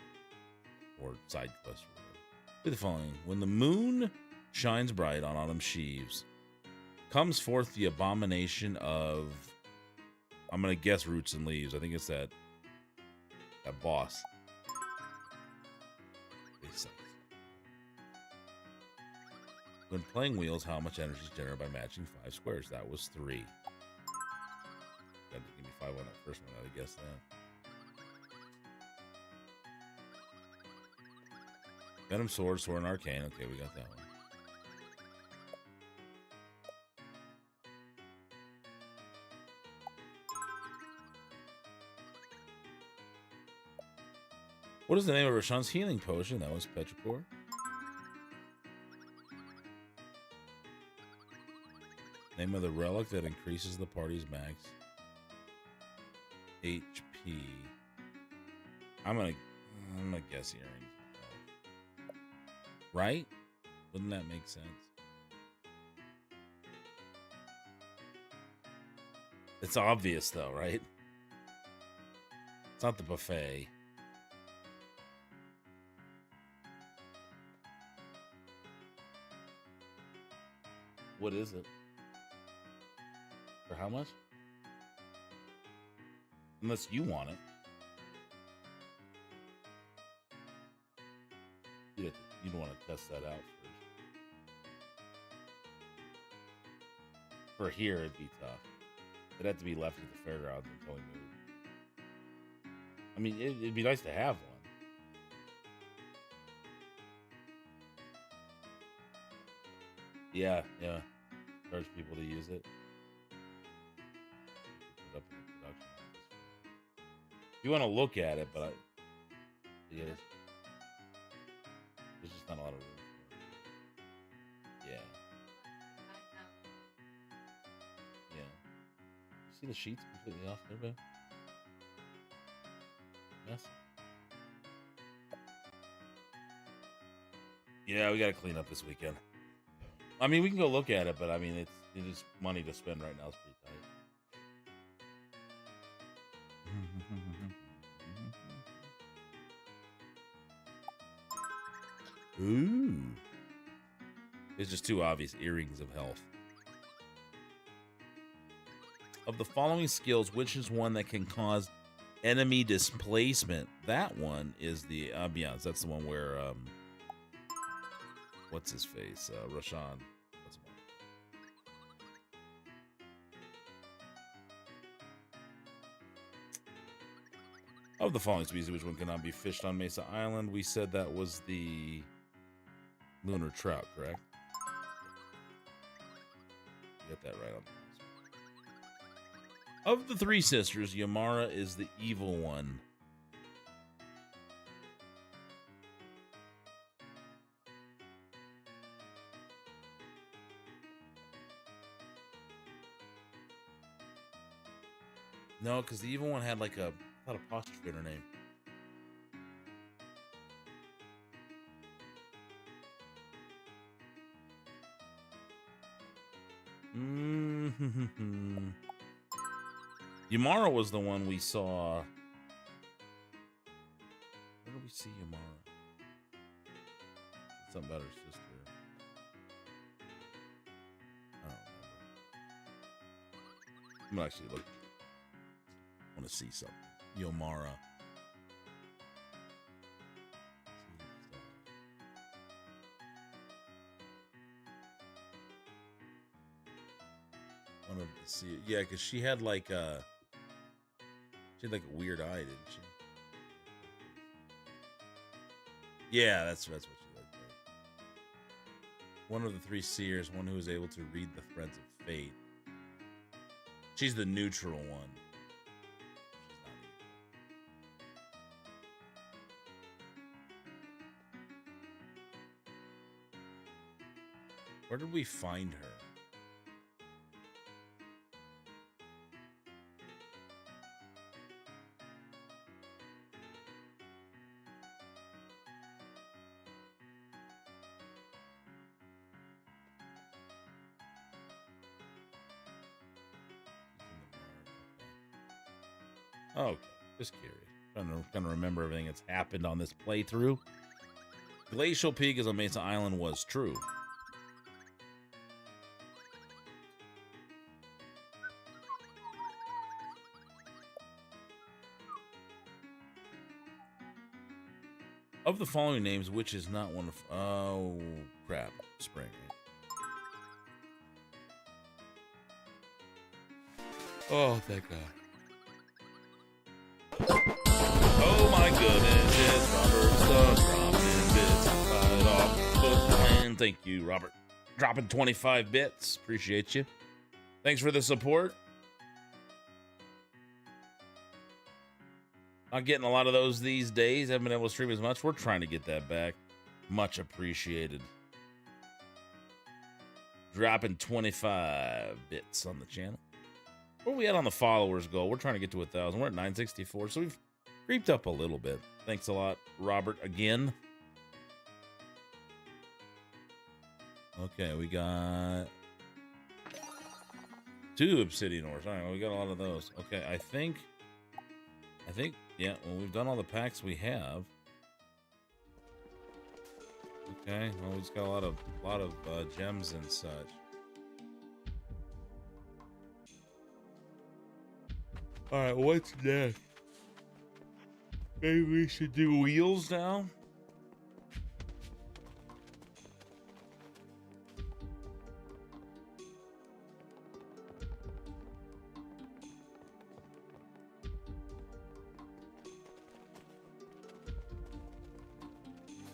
Or side quest or whatever. Do the following. When the moon shines bright on autumn sheaves, comes forth the abomination of, I'm going to guess roots and leaves. I think it's that boss. When playing wheels, how much energy is generated by matching 5 squares? That was 3. Got to give me 5 on that first one. I guess that. Venom, Sword, and Arcane. Okay, we got that one. What is the name of Rashawn's healing potion? That was Petrichor. Name of the relic that increases the party's max HP. I'm gonna guess earrings. Right? Wouldn't that make sense? It's obvious though, right? It's not the buffet. What is it? For how much? Unless you want it. You'd want to test that out first. For here, it'd be tough. It'd have to be left at the fairgrounds until we move. I mean, it'd be nice to have one. Yeah. Charge people to use it. Put up in the production office. If you want to look at it, but yeah, there's just not a lot of room for it. Yeah. You see the sheets completely off there, babe? Yeah, we got to clean up this weekend. I mean, we can go look at it, but I mean, it is money to spend right now. It's pretty tight. Ooh. It's just too obvious. Earrings of health. Of the following skills, which is one that can cause enemy displacement? That one is the ambiance. That's the one where what's his face? Rashan. Of the following species, which one cannot be fished on Mesa Island? We said that was the lunar trout, correct? Get that right on. Of the three sisters, Yamara is the evil one. No, because the evil one had like a apostrophe in her name. Yamara was the one we saw. Where did we see Yamara? Something about her sister. I don't remember. I'm gonna actually look. I want to see something. Yomara. Wanted to see it. Yeah, because she had like a weird eye, didn't she? Yeah, that's what she looked like. One of the three seers, one who is able to read the threads of fate. She's the neutral one. Where did we find her? Okay, just curious. Trying to remember everything that's happened on this playthrough. Glacial Peak is on Mesa Island was true. Of the following names, which is not one of... Oh, crap. Spring, right? Oh, thank God. Oh, my goodness. It's Robert dropping bits right off the plan. Thank you, Robert. Dropping 25 bits. Appreciate you. Thanks for the support. Not getting a lot of those these days. Haven't been able to stream as much. We're trying to get that back. Much appreciated. Dropping 25 bits on the channel. Where are we at on the followers goal? We're trying to get to 1,000. We're at 964, so we've creeped up a little bit. Thanks a lot, Robert, again. Okay, we got 2 obsidian ores. All right, well, we got a lot of those. Okay, I think, yeah, well, we've done all the packs we have. Okay, well, we just got a lot of gems and such. All right, what's next? Maybe we should do wheels now?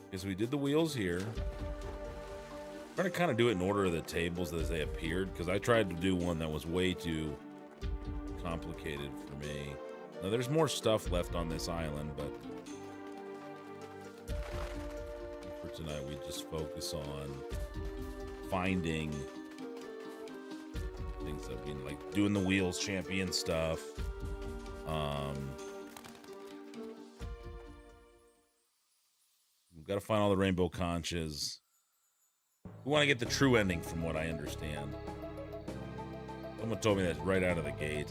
Because we did the wheels here. I'm trying to kind of do it in order of the tables as they appeared, because I tried to do one that was way too complicated for me. Now there's more stuff left on this island, but for tonight we just focus on finding things that we like, doing the wheels champion stuff. We've got to find all the rainbow conches. We want to get the true ending from what I understand. Someone told me that right out of the gate.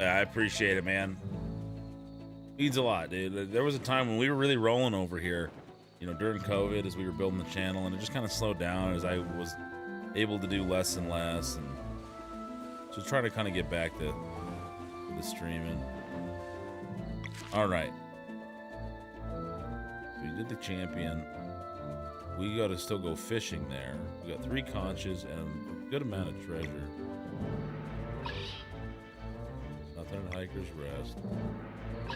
I appreciate it, man. Means a lot, dude. There was a time when we were really rolling over here, you know, during COVID as we were building the channel, and it just kind of slowed down as I was able to do less and less, and so trying to kind of get back to the streaming. All right. We did the champion. We got to still go fishing there. We got 3 conches and a good amount of treasure. Nothing at Hiker's Rest.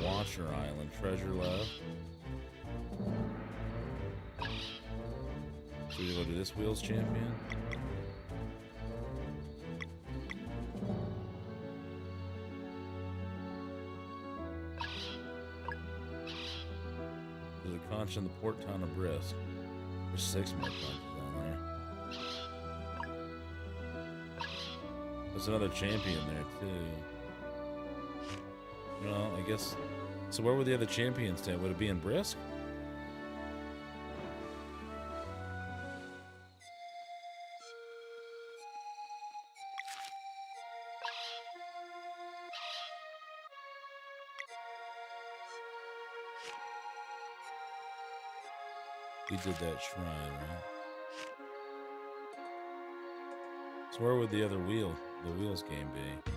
Washer Island, treasure left. So we go to this Wheels champion. There's a conch in the port town of Brisk. There's 6 more conches on there. There's another champion there too. Well, I guess. So where would the other champions stay? Would it be in Brisk? We did that shrine, right? So where would the other Wheels game be?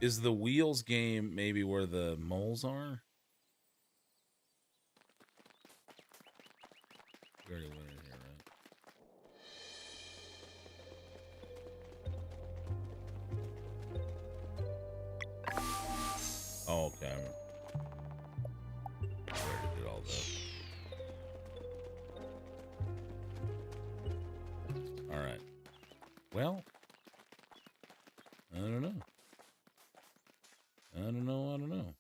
Is the Wheels game maybe where the moles are? Very winner here, right? Oh, okay. I already did all that. All right. Well, I don't know. I don't know.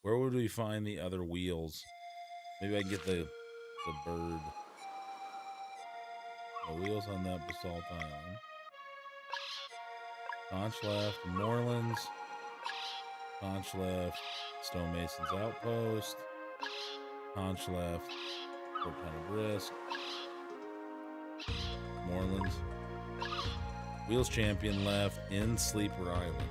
Where would we find the other Wheels? Maybe I can get the bird. The Wheels on that basalt island. Conch left, Moorlands. Conch left, Stonemason's Outpost. Conch left, Fort Town of Brisk. Moorlands. Wheels champion left in Sleeper Island.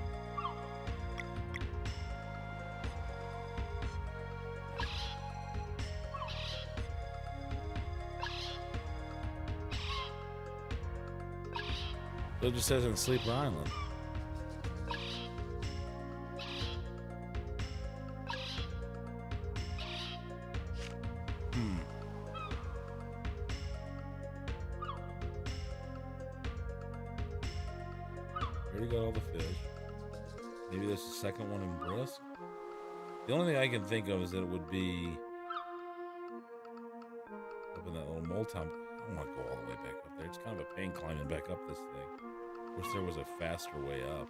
So it just says in Sleeper Island. Already got all the fish. Maybe there's a second one in Brisk. The only thing I can think of is that it would be up in that little mole town. I don't want to go all the way back up there. It's kind of a pain climbing back up this thing. Wish there was a faster way up.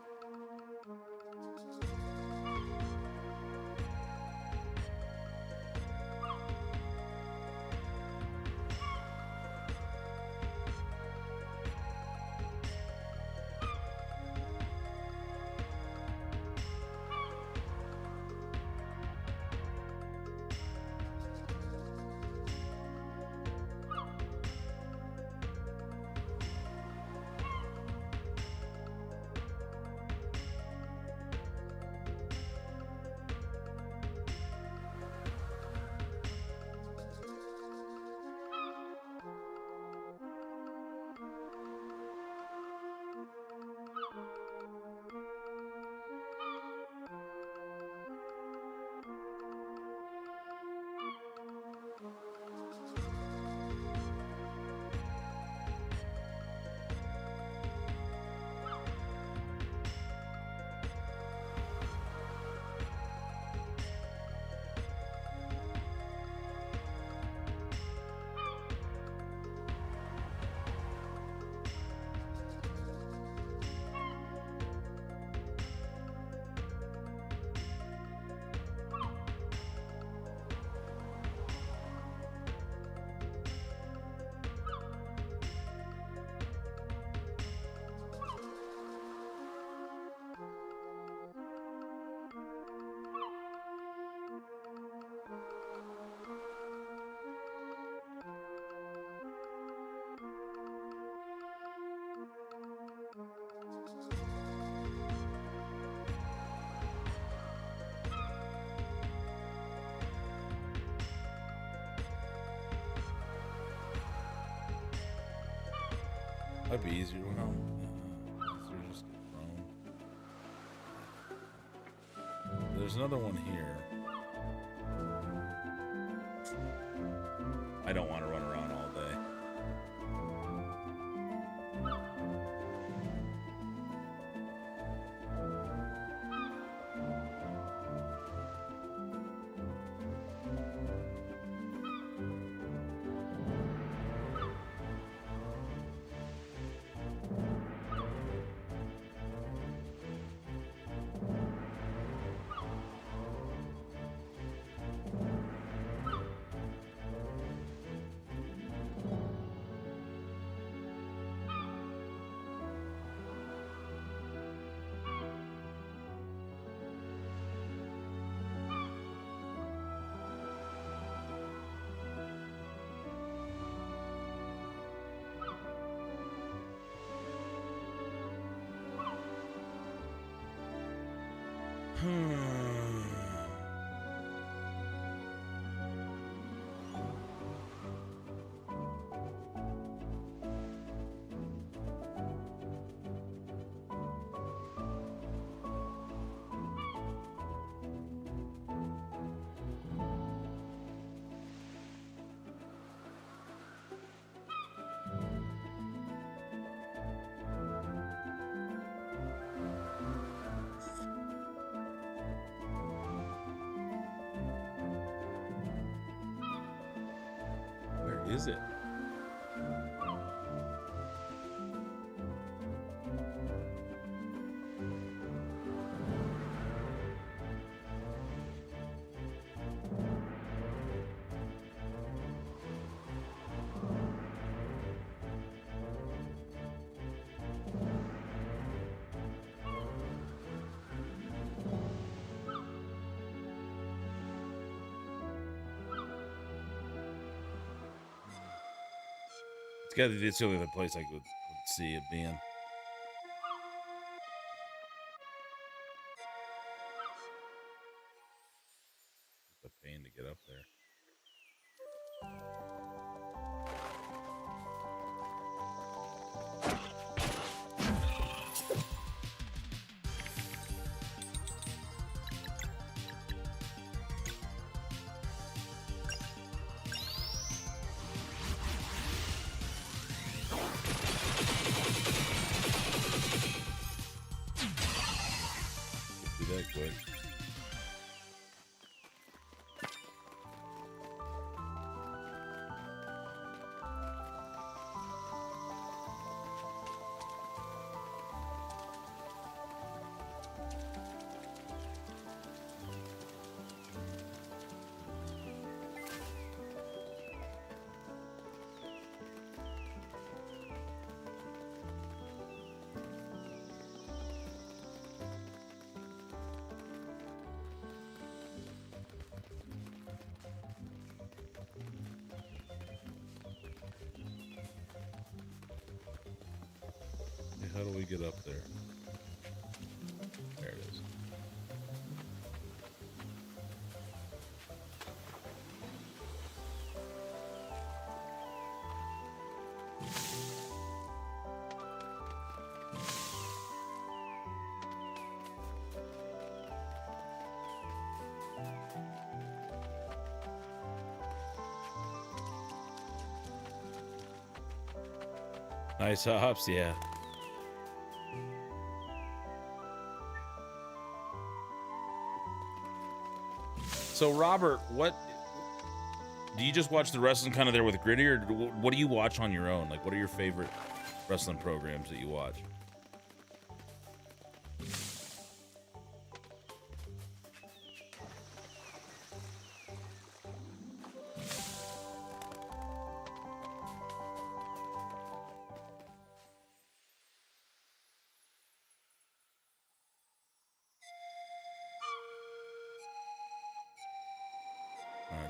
That'd be easier. Well, easier to just get thrown. There's another one here. I don't want to run around all day. Where is it? It's the only other place I could see it being. It's a pain to get up there. That quick. How do we get up there? There it is. Nice hops, yeah. So, Robert, what do you just watch the wrestling kind of there with Gritty, or what do you watch on your own? Like, what are your favorite wrestling programs that you watch?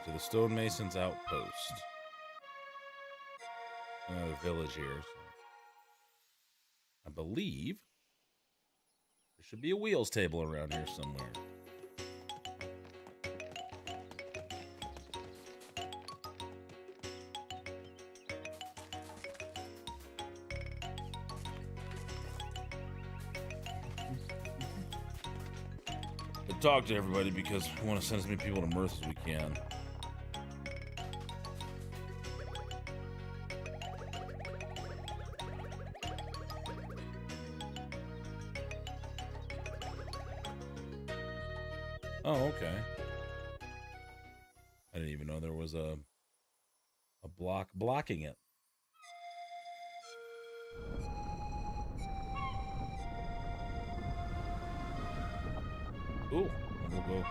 To the Stonemasons outpost. Another village here. So I believe there should be a wheels table around here somewhere. But talk to everybody because we want to send as many people to Mirth as we can. Oh, okay. I didn't even know there was a block blocking it. Cool. We'll go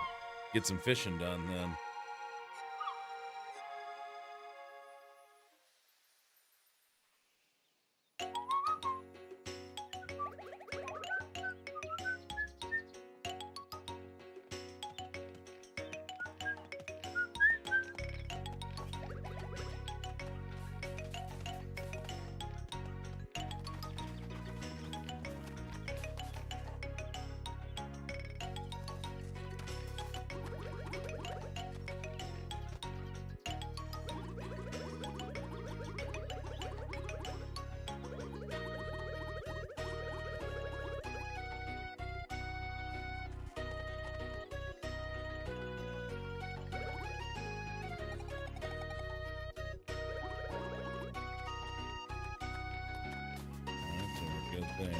get some fishing done then. There.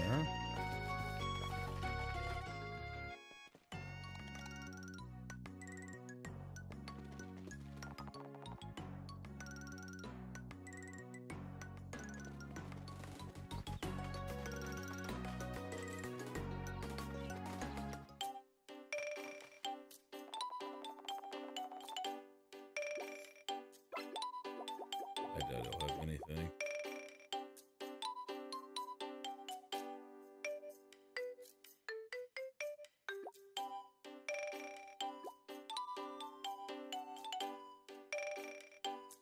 I don't have anything.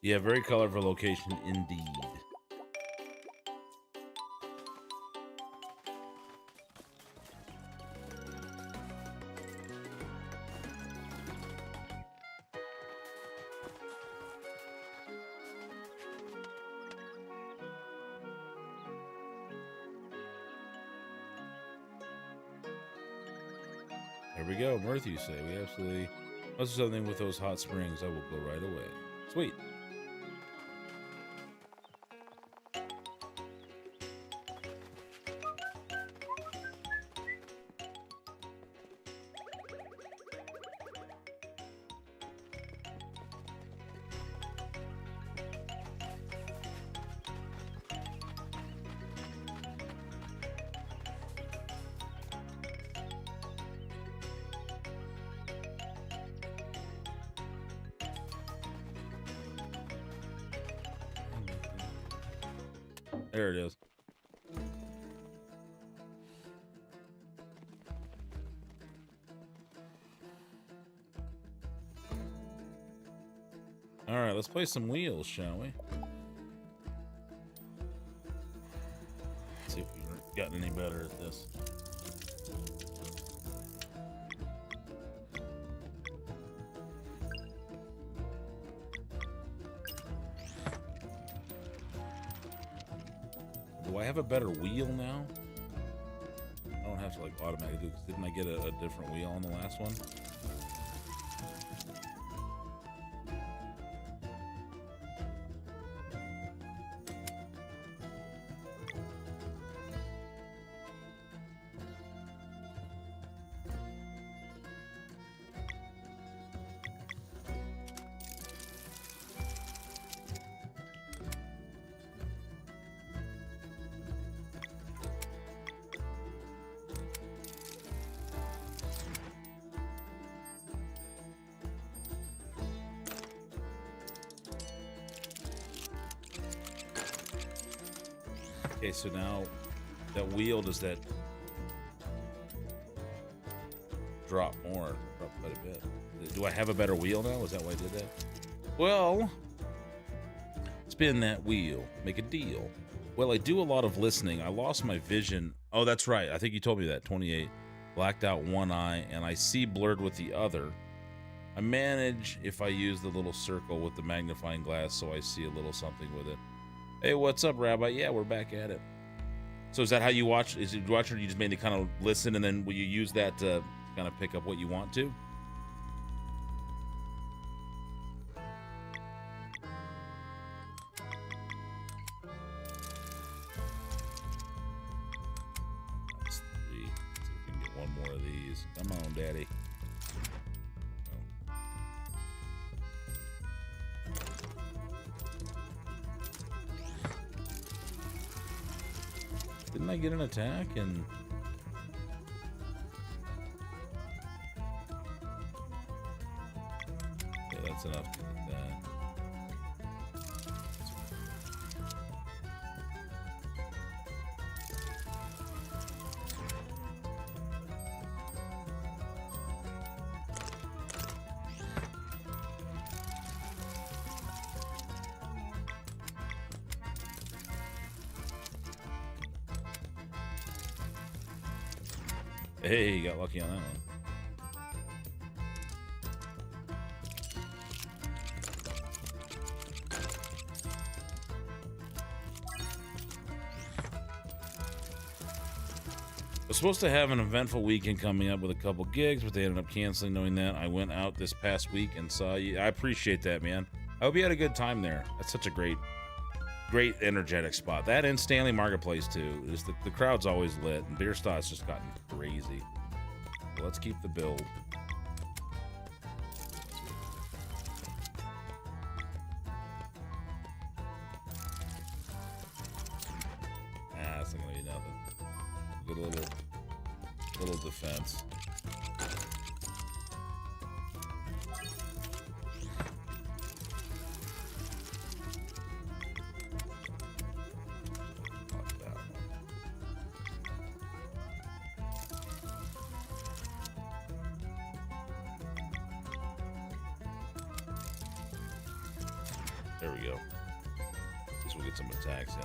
Yeah, very colorful location indeed. There we go, Mirth, you say. We absolutely must do something with those hot springs. I will go right away. Sweet. There it is. All right, let's play some wheels, shall we? Let's see if we've gotten any better at this. Do I have a better wheel now? I don't have to like automatically do, 'cause didn't I get a different wheel on the last one? Okay, so now that wheel, does that drop more? Drop quite a bit. Do I have a better wheel now? Is that why I did that? Well, spin that wheel. Make a deal. Well, I do a lot of listening. I lost my vision. Oh, that's right. I think you told me that. 28. Blacked out one eye, and I see blurred with the other. I manage if I use the little circle with the magnifying glass so I see a little something with it. Hey, what's up, Rabbi? Yeah, we're back at it. So is that how you watch? Is it watch, or you just mainly kind of listen, and then will you use that kind of pick up what you want to. That's 3. Let's see if we can get one more of these. Come on, Daddy. Didn't I get an attack? And yeah, that's enough to get that. Hey, got lucky on that one. I was supposed to have an eventful weekend coming up with a couple gigs, but they ended up canceling. Knowing that, I went out this past week and saw you. I appreciate that, man. I hope you had a good time there. That's such a great energetic spot. That and Stanley Marketplace too. Is the crowd's always lit, and Bierstadt's just gotten crazy. So let's keep the build. That's not gonna be nothing. Good little defense. There we go. At least we'll get some attacks in.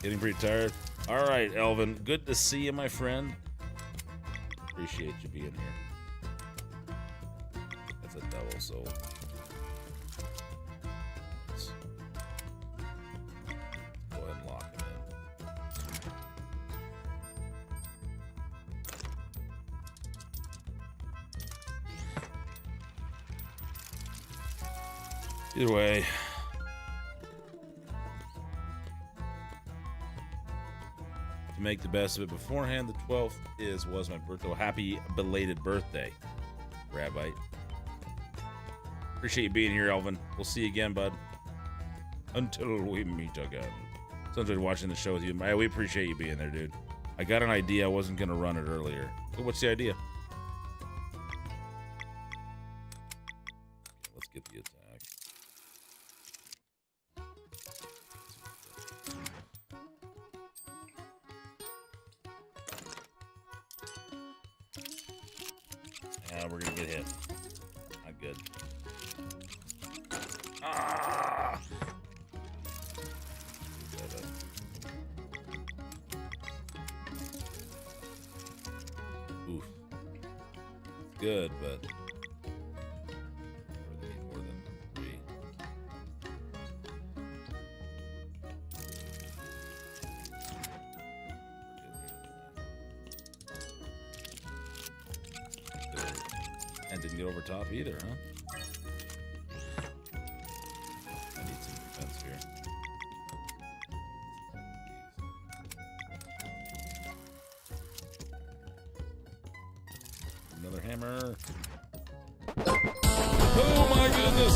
Getting pretty tired. All right, Elvin. Good to see you, my friend. Appreciate you being here. That's a double soul. Let's go ahead and lock him in. Either way. Make the best of it beforehand. The 12th was my birthday. Well, happy belated birthday, Rabbite. Appreciate you being here, Elvin. We'll see you again, bud. Until we meet again. So enjoyed watching the show with you. We appreciate you being there, dude. I got an idea. I wasn't gonna run it earlier. So what's the idea? Let's get the attack. We're gonna get hit. Not good. Ah! Oof. Good, but we need more than 3. And didn't get over top either, huh? I need some defense here. Another hammer. Oh my goodness!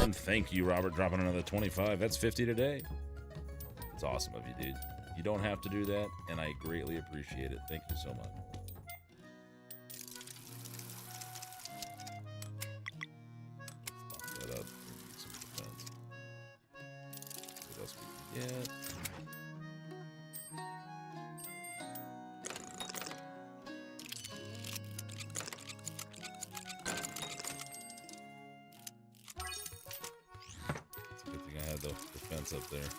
And thank you, Robert, dropping another 25. That's 50 today. That's awesome of you, dude. You don't have to do that, and I greatly appreciate it. Thank you so much. Lock that up. Some defense. What else we can get? It's a good thing I had the defense up there.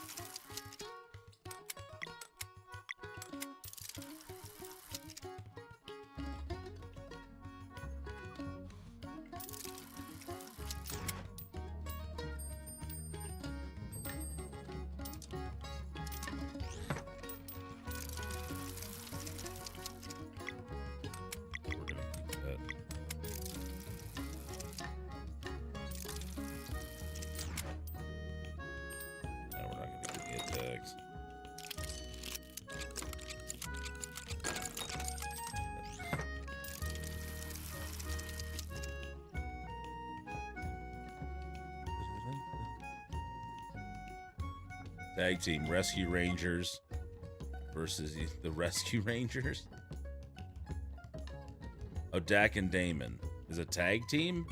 Tag team Rescue Rangers versus the Rescue Rangers. Oh, Dak and Damon is a tag team.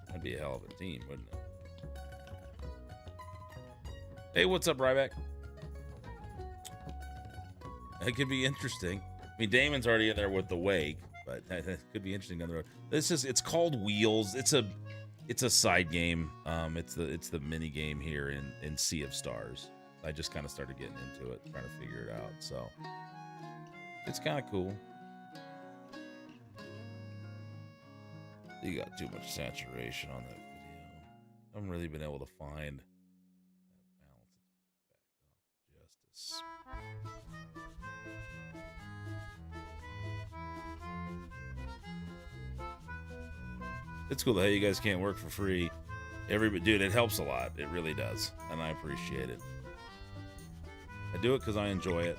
That'd be a hell of a team, wouldn't it? Hey, what's up, Ryback? That could be interesting. I mean, Damon's already in there with the Wake, but that could be interesting down the road. It's called Wheels. It's a side game. It's the mini game here in Sea of Stars. I just kind of started getting into it, trying to figure it out. So it's kind of cool. You got too much saturation on that video. I haven't really been able to find that balance. Just it's cool that you guys can't work for free. Dude, it helps a lot. It really does, and I appreciate it. I do it because I enjoy it.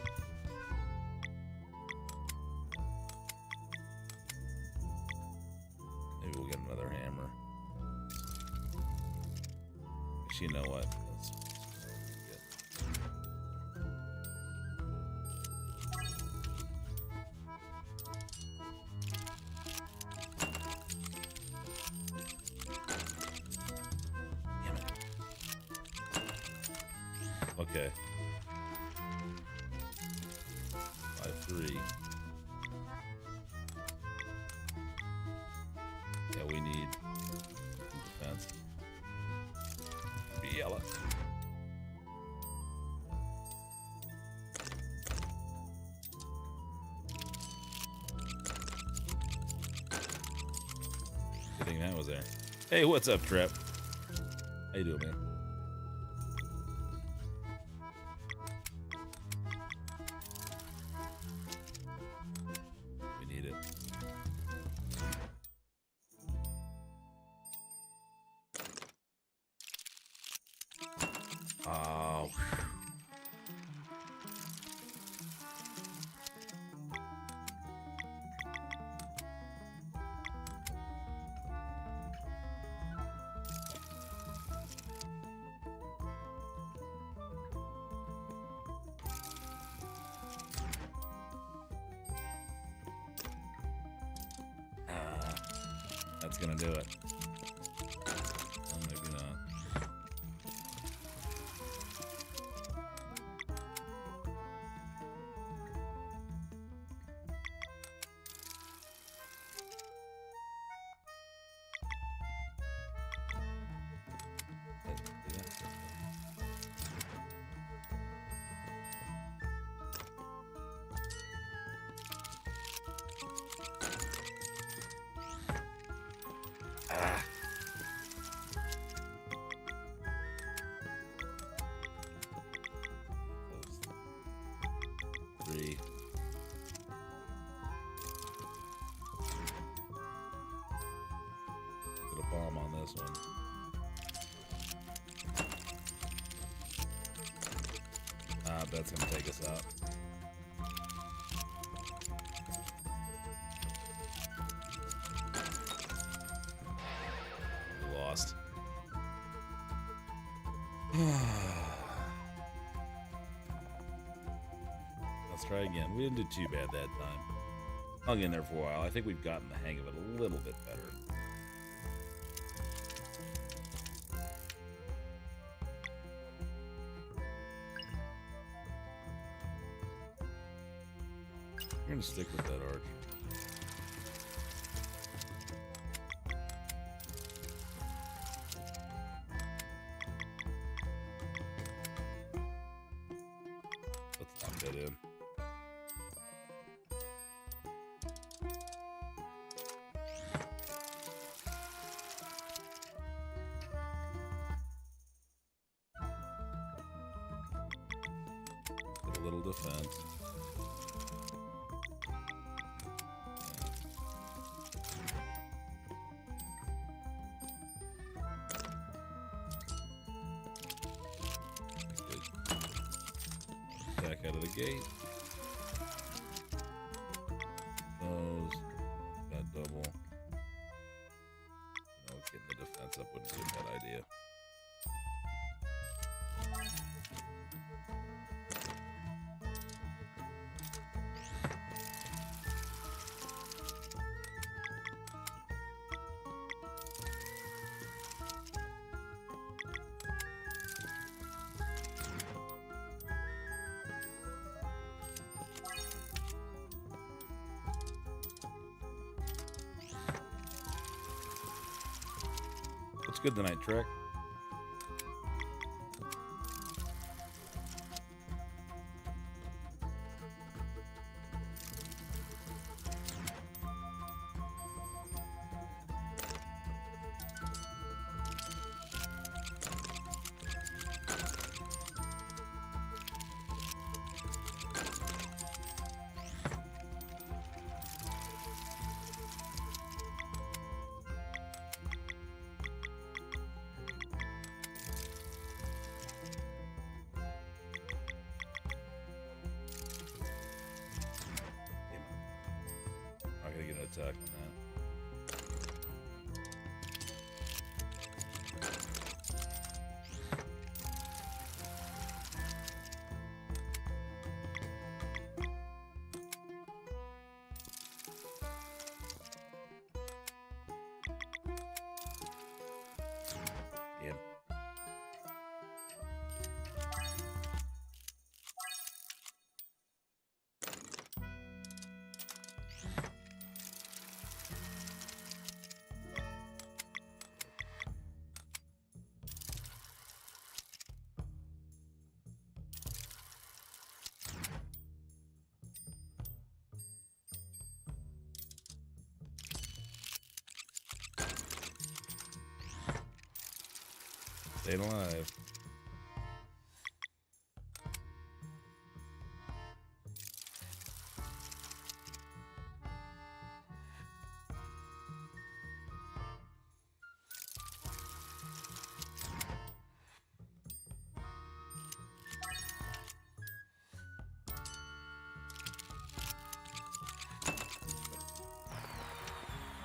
Maybe we'll get another hammer. Actually, you know what? Okay. 5-3. Yeah, we need defense. Be yellow. Good thing that was there. Hey, what's up, Trip? How you doing, man? Oh. That's gonna do it. Oh, maybe not. Three. Put a bomb on this one. That's gonna take us out. We lost. Let's try again. We didn't do too bad that time. Hung in there for a while. I think we've gotten the hang of it a little bit better. We're gonna stick with that archer. Let's knock that in. Get a little defense. Back out of the gate. Those. That double. You know, getting the defense up wouldn't be a bad idea. What's good tonight, Trek? I gotta get an attack on that. Damn. Staying alive.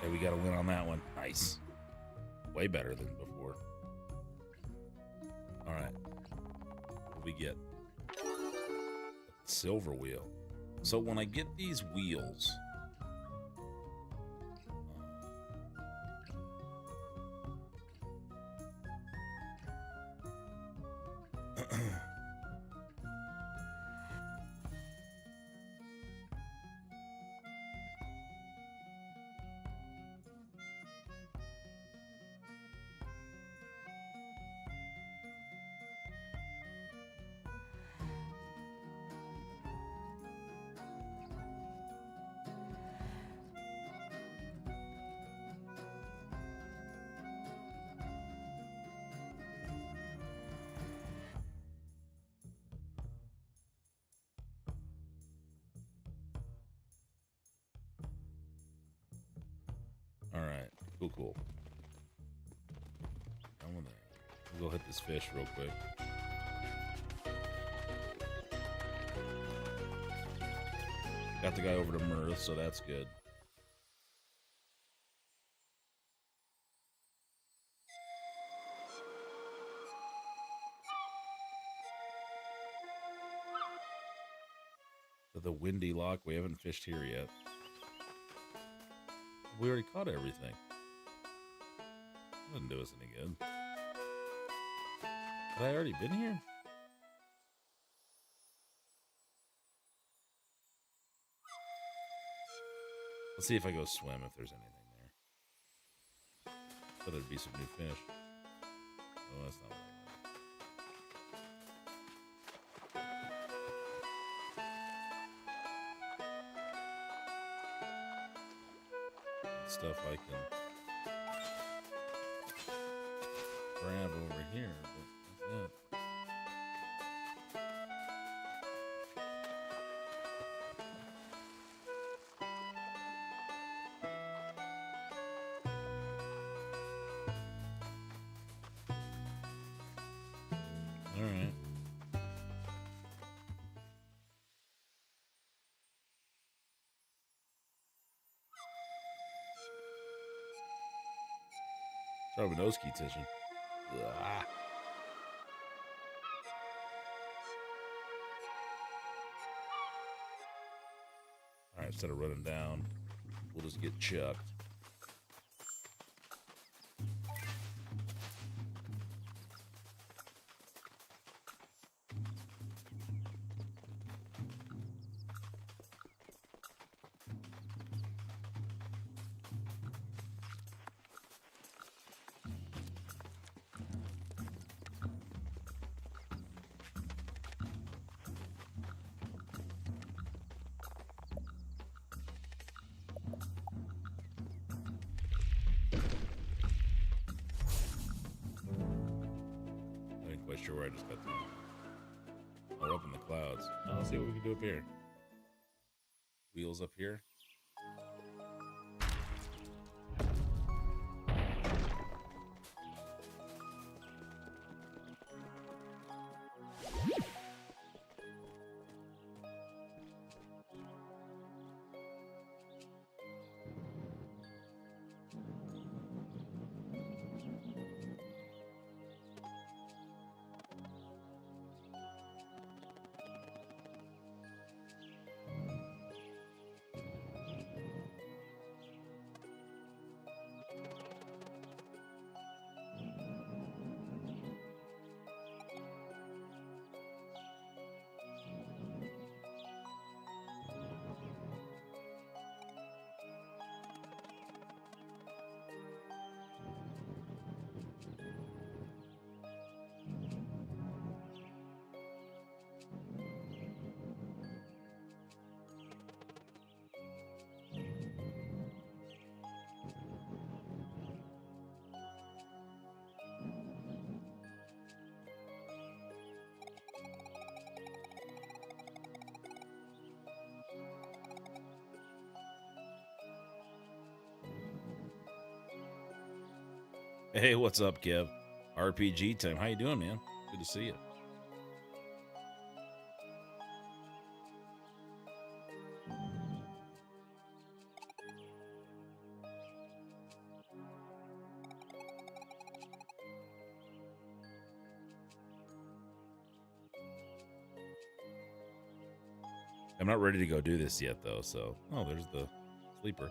Hey, we got a win on that one. Nice. Way better than before. All right. What do we get? Silver wheel. So when I get these wheels, all right, cool. I'm gonna go hit this fish real quick. Got the guy over to Mirth, so that's good. To the Windy Lock, we haven't fished here yet. We already caught everything. That didn't do us any good. Had I already been here? Let's see if I go swim if there's anything there. Thought there'd be some new fish. Oh, that's not what I want. Stuff I can grab over here, but that's it. All right. Probably nose key tissue. Ah. Alright, instead of running down, we'll just get chucked. Quite sure where I just got them. Oh, up in the clouds. Oh, let's see what we can do up here. Wheels up here. Hey, what's up, Kev? RPG time. How you doing, man? Good to see you. I'm not ready to go do this yet, though, so... Oh, there's the sleeper.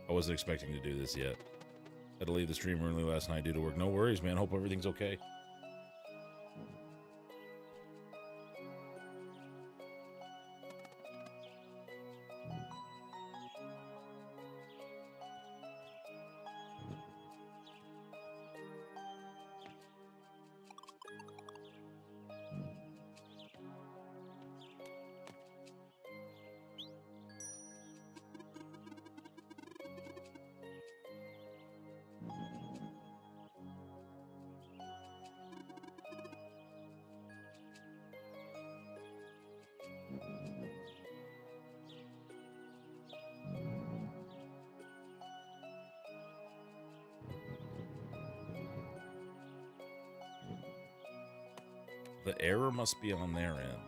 I wasn't expecting to do this yet. Had to leave the stream early last night due to work. No worries, man. Hope everything's okay. The error must be on their end.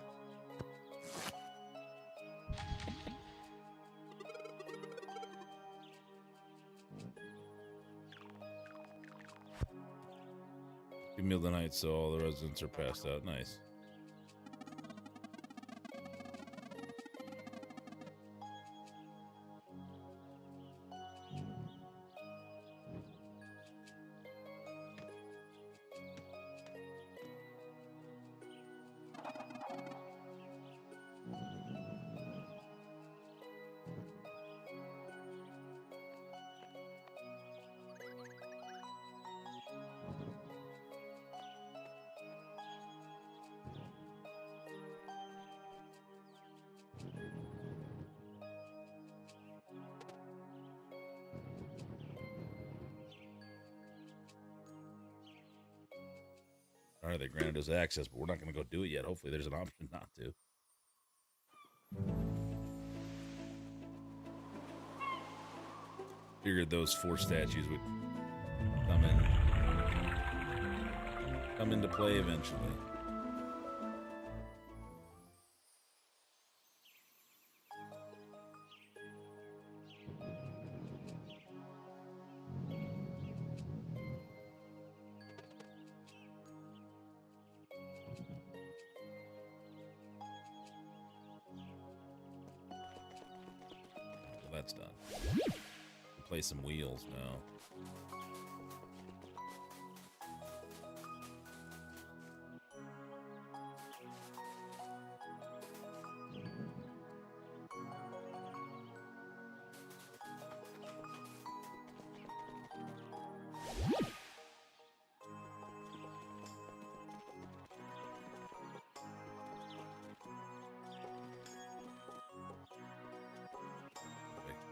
Good meal tonight, so all the residents are passed out. Nice. All right, they granted us access, but we're not going to go do it yet. Hopefully there's an option not to. Figured those 4 statues would come into play eventually. That's done. Replace some wheels now.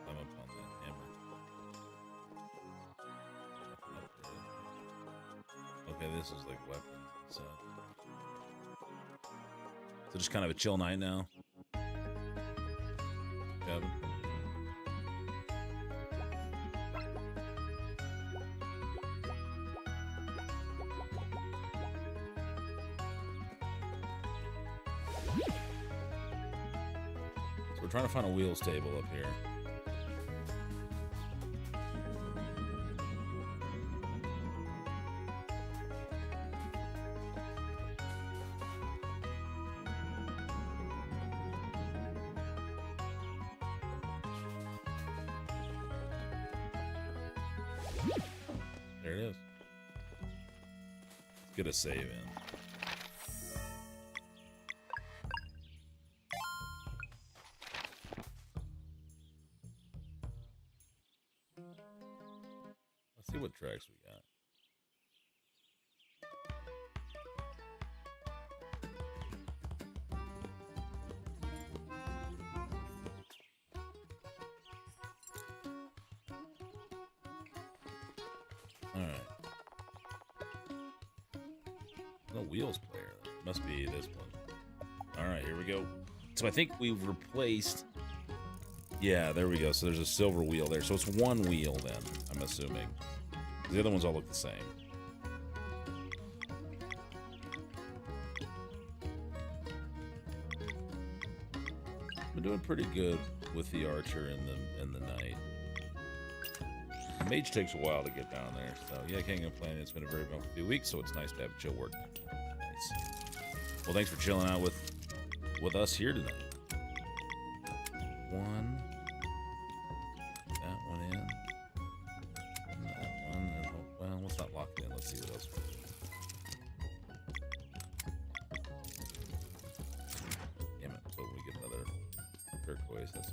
I'm up on that hammer. Okay, this is like weapons and stuff. So just kind of a chill night now. Kevin. So we're trying to find a wheels table up here. There it is. Let's get a save in. Let's see what tracks we got. All right. No wheels player. Must be this one. All right, here we go. So I think we've replaced. Yeah, there we go. So there's a silver wheel there. So it's one wheel then, I'm assuming. The other ones all look the same. Been doing pretty good with the archer and the knight. The mage takes a while to get down there, so yeah, I can't complain. It's been a very eventful few weeks, so it's nice to have a chill work. Nice. Well, thanks for chilling out with us here tonight. One. That one in. And that one. And, well, let's not lock it in. Let's see what else we do. Damn it. So we get another turquoise. That's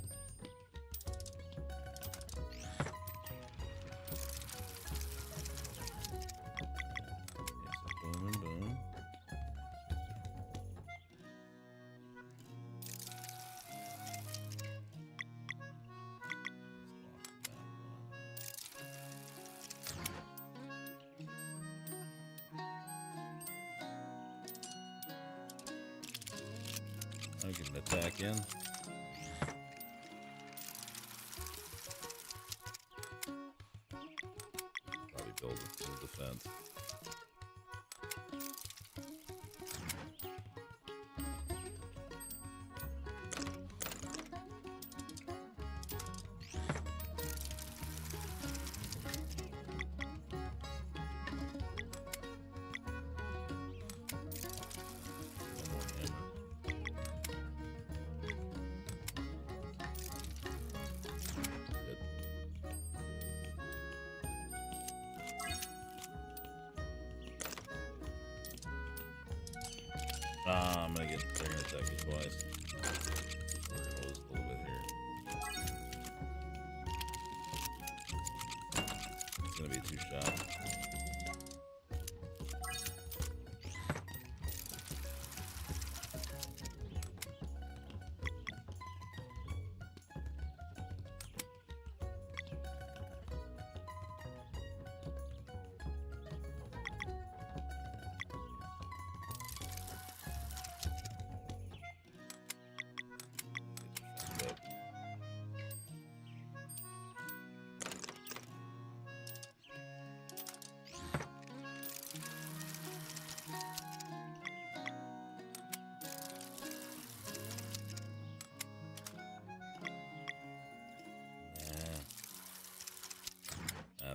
boom and boom. I get an attack in. Probably build some defense. I'm gonna get they're gonna attack me twice. We're gonna lose a little bit here. It's gonna be a two-shot.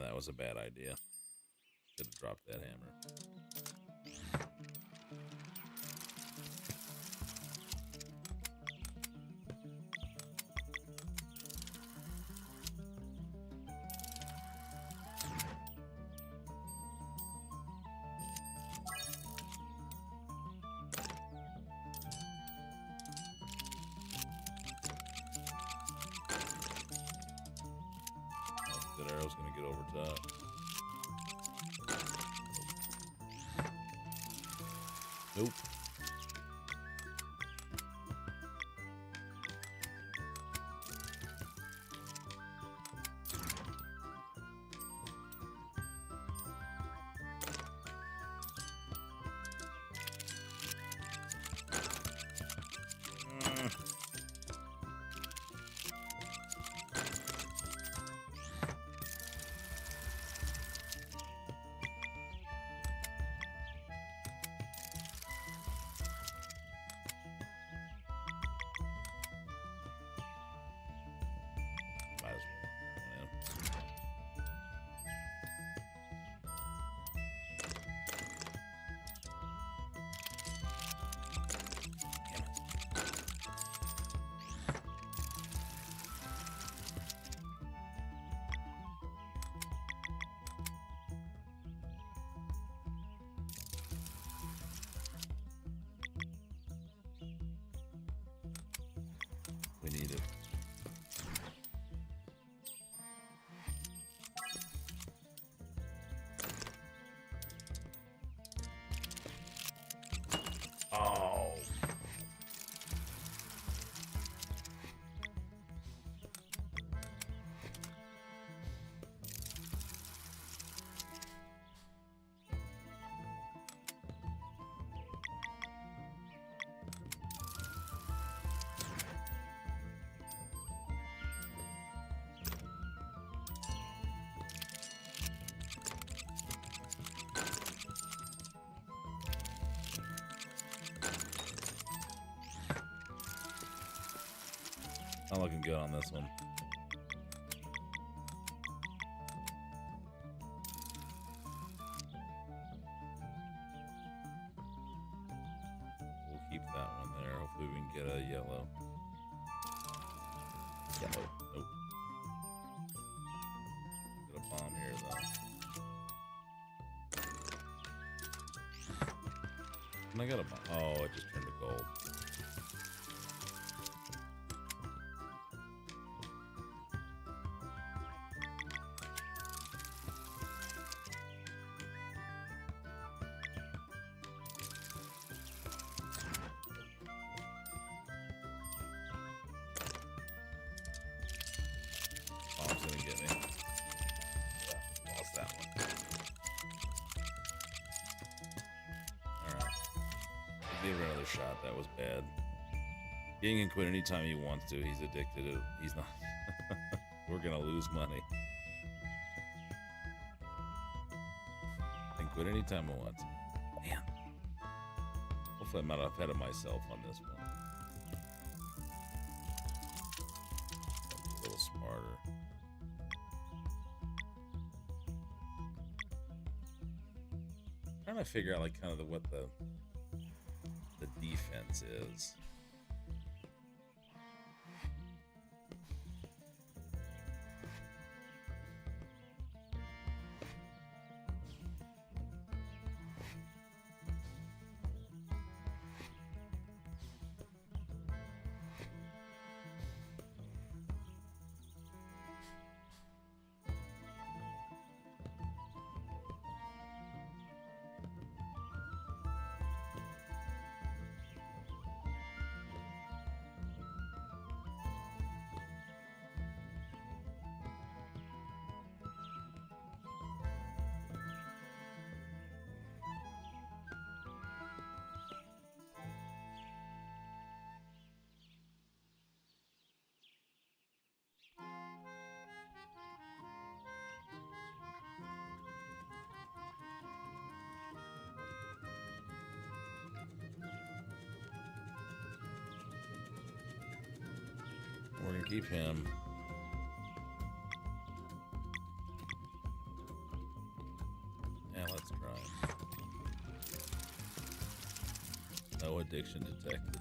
That was a bad idea. Should have dropped that hammer. over top. Nope. Might as well. We need it. Oh. Not looking good on this one. We'll keep that one there. Hopefully we can get a yellow. Yellow. Nope. Get a bomb here though. And I got a bomb. Oh, it just turned to gold. Bomb's gonna get me. Yeah, lost that one. Alright. Give it another shot. That was bad. He can quit anytime he wants to. He's addicted. He's not. We're gonna lose money. Can quit anytime I want to. Man. Hopefully I'm not ahead of myself on this one. A little smarter. Trying to figure out like kind of what the defense is. We're gonna keep him. Yeah, let's try. No addiction detected.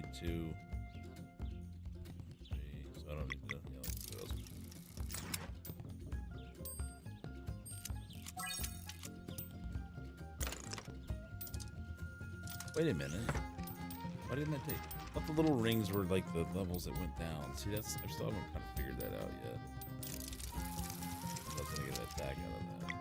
need 2, 3, so I don't need to, yeah, let's do those. Wait a minute. Why didn't that take? I thought the little rings were like the levels that went down. See, that's, I still haven't kind of figured that out yet. I was gonna get an attack out of that.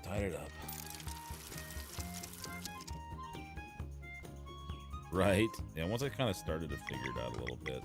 Tied it up. Right. Yeah, once I kind of started to figure it out a little bit.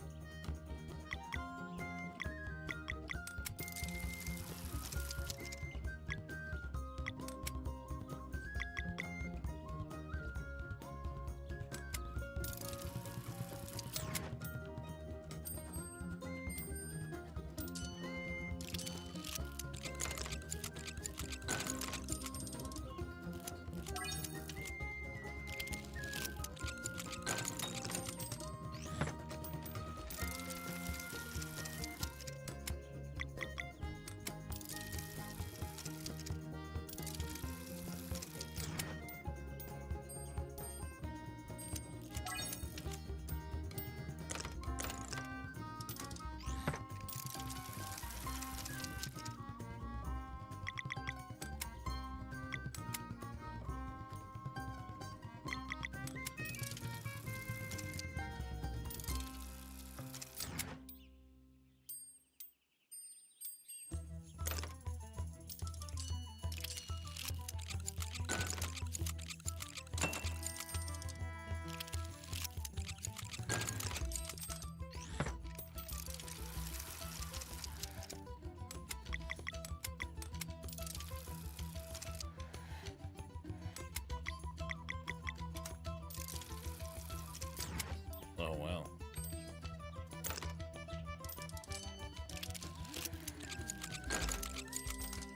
Oh, wow.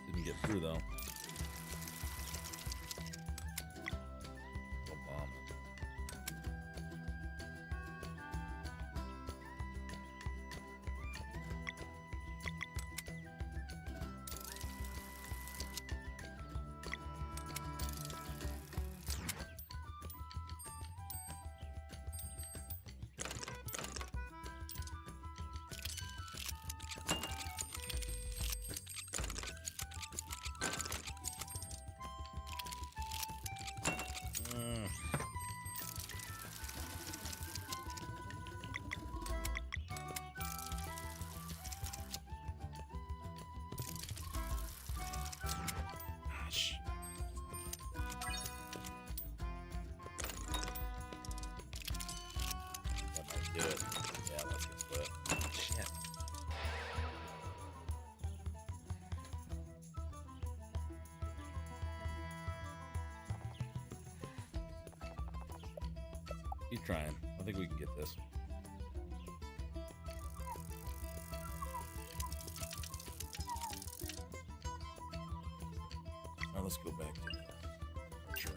Didn't get through, though. No bomb. Gosh. That might do it. Yeah, let's get to it. Shit. Keep trying. I think we can get this. Now let's go back to the sure.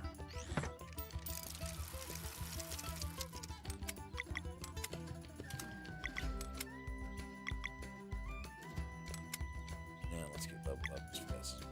Yeah, let's get leveled up as fast as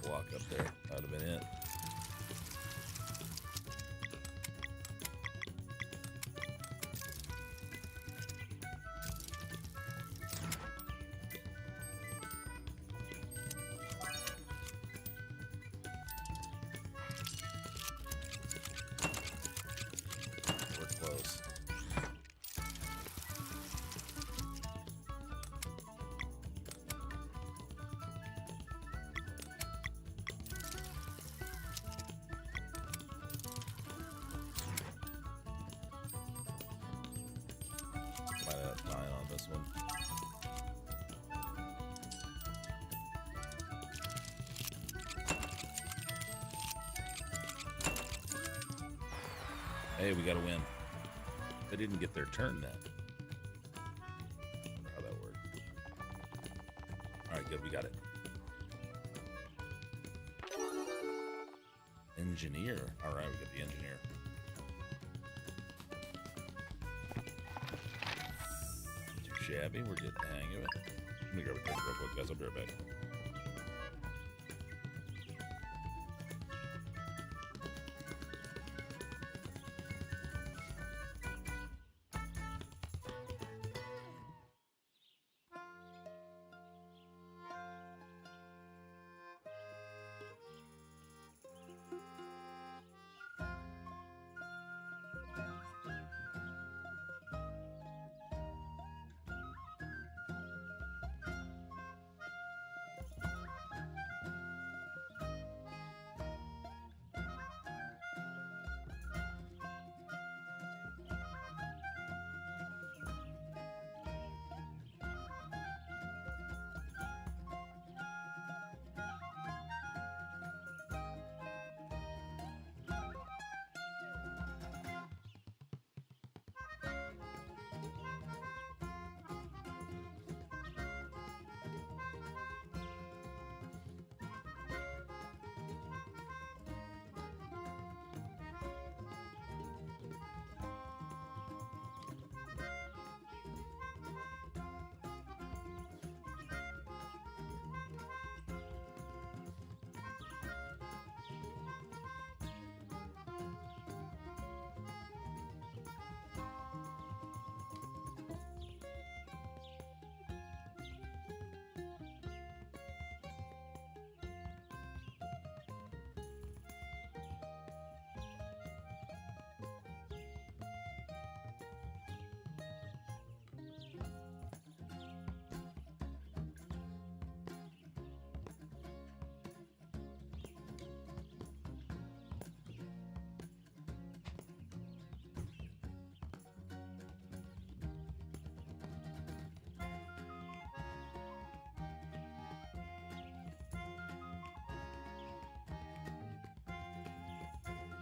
block up there. That would have been it. We're close. Might have time on this one. Hey, we got to win. They didn't get their turn then. Wonder how that worked. All right, good. We got it. Engineer. All right, we got the engineer. Too shabby. We're getting the hang of it. Let me grab a drink real quick, guys. I'll be right back.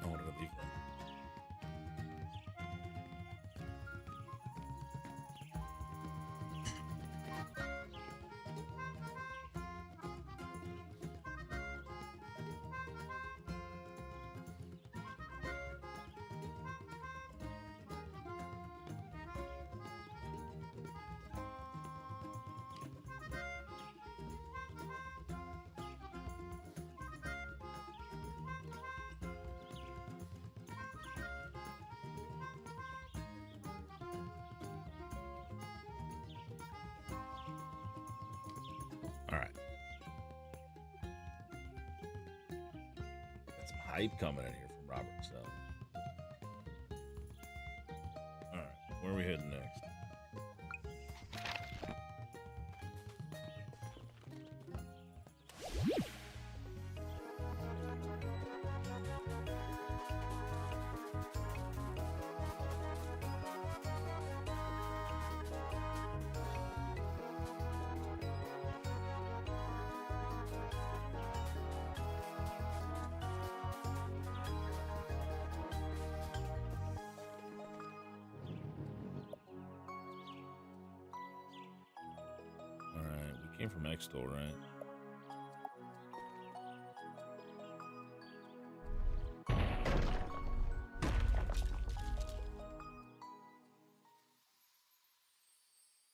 I wanted to leave them. All right. Got some hype coming in here from Robert. So, all right, where are we heading next? Came from X-Store, right?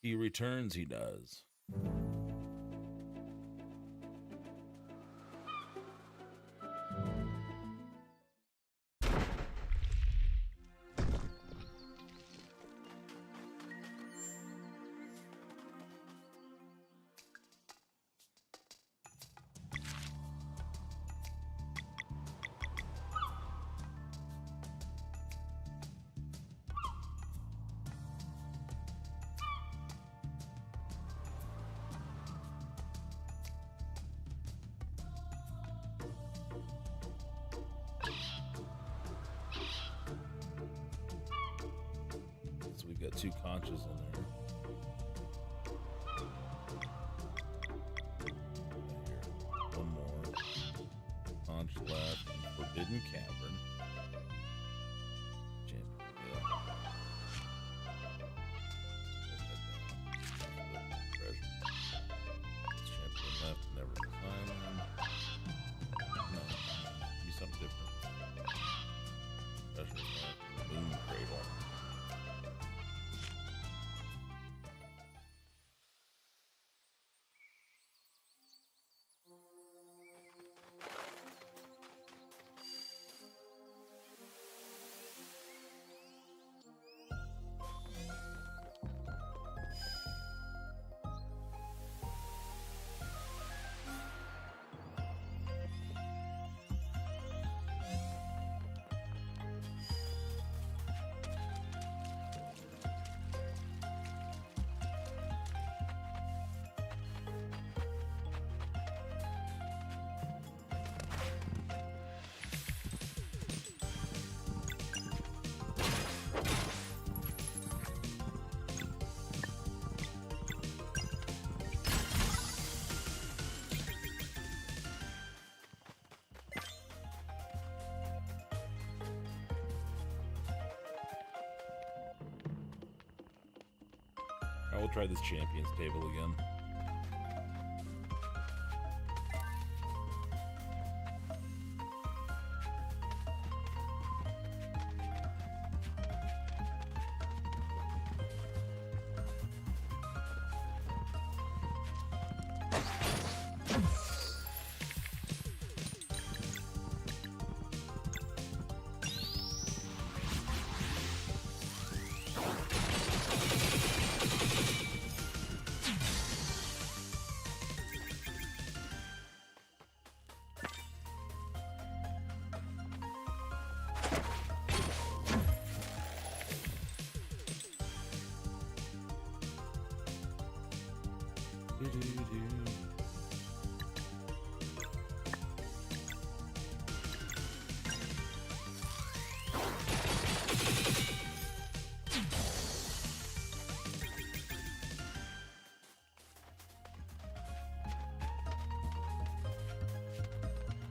He returns, he does. got 2 conches in there. Here, one more conch left. Forbidden Cavern. Champion left, never Island. No, be something different. Treasure left, Moon Cradle. I will try this champions table again.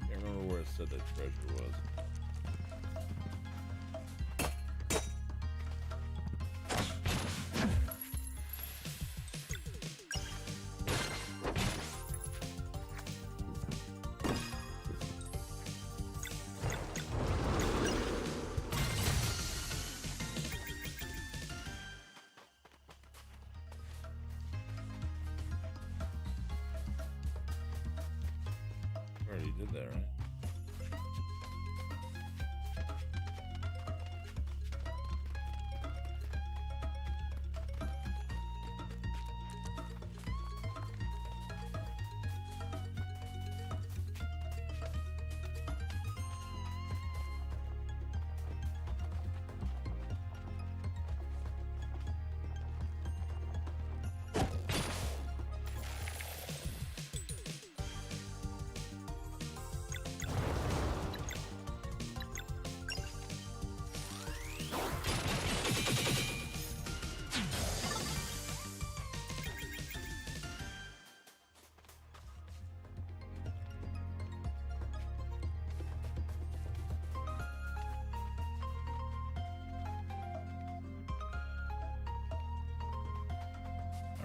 Can't remember where it said that treasure was. Already did that, right?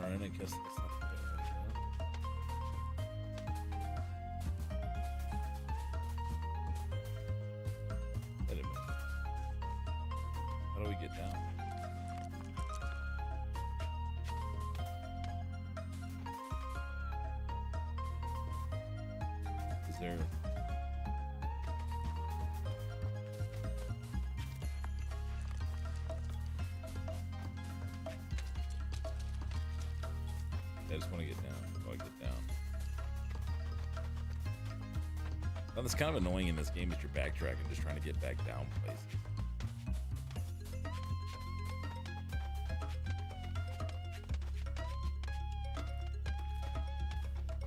Alright, I guess that's not the bad idea. Wait a minute. How do we get down? Is there... I just want to get down. How do I get down? Well, that's kind of annoying in this game that you're backtracking, just trying to get back down places.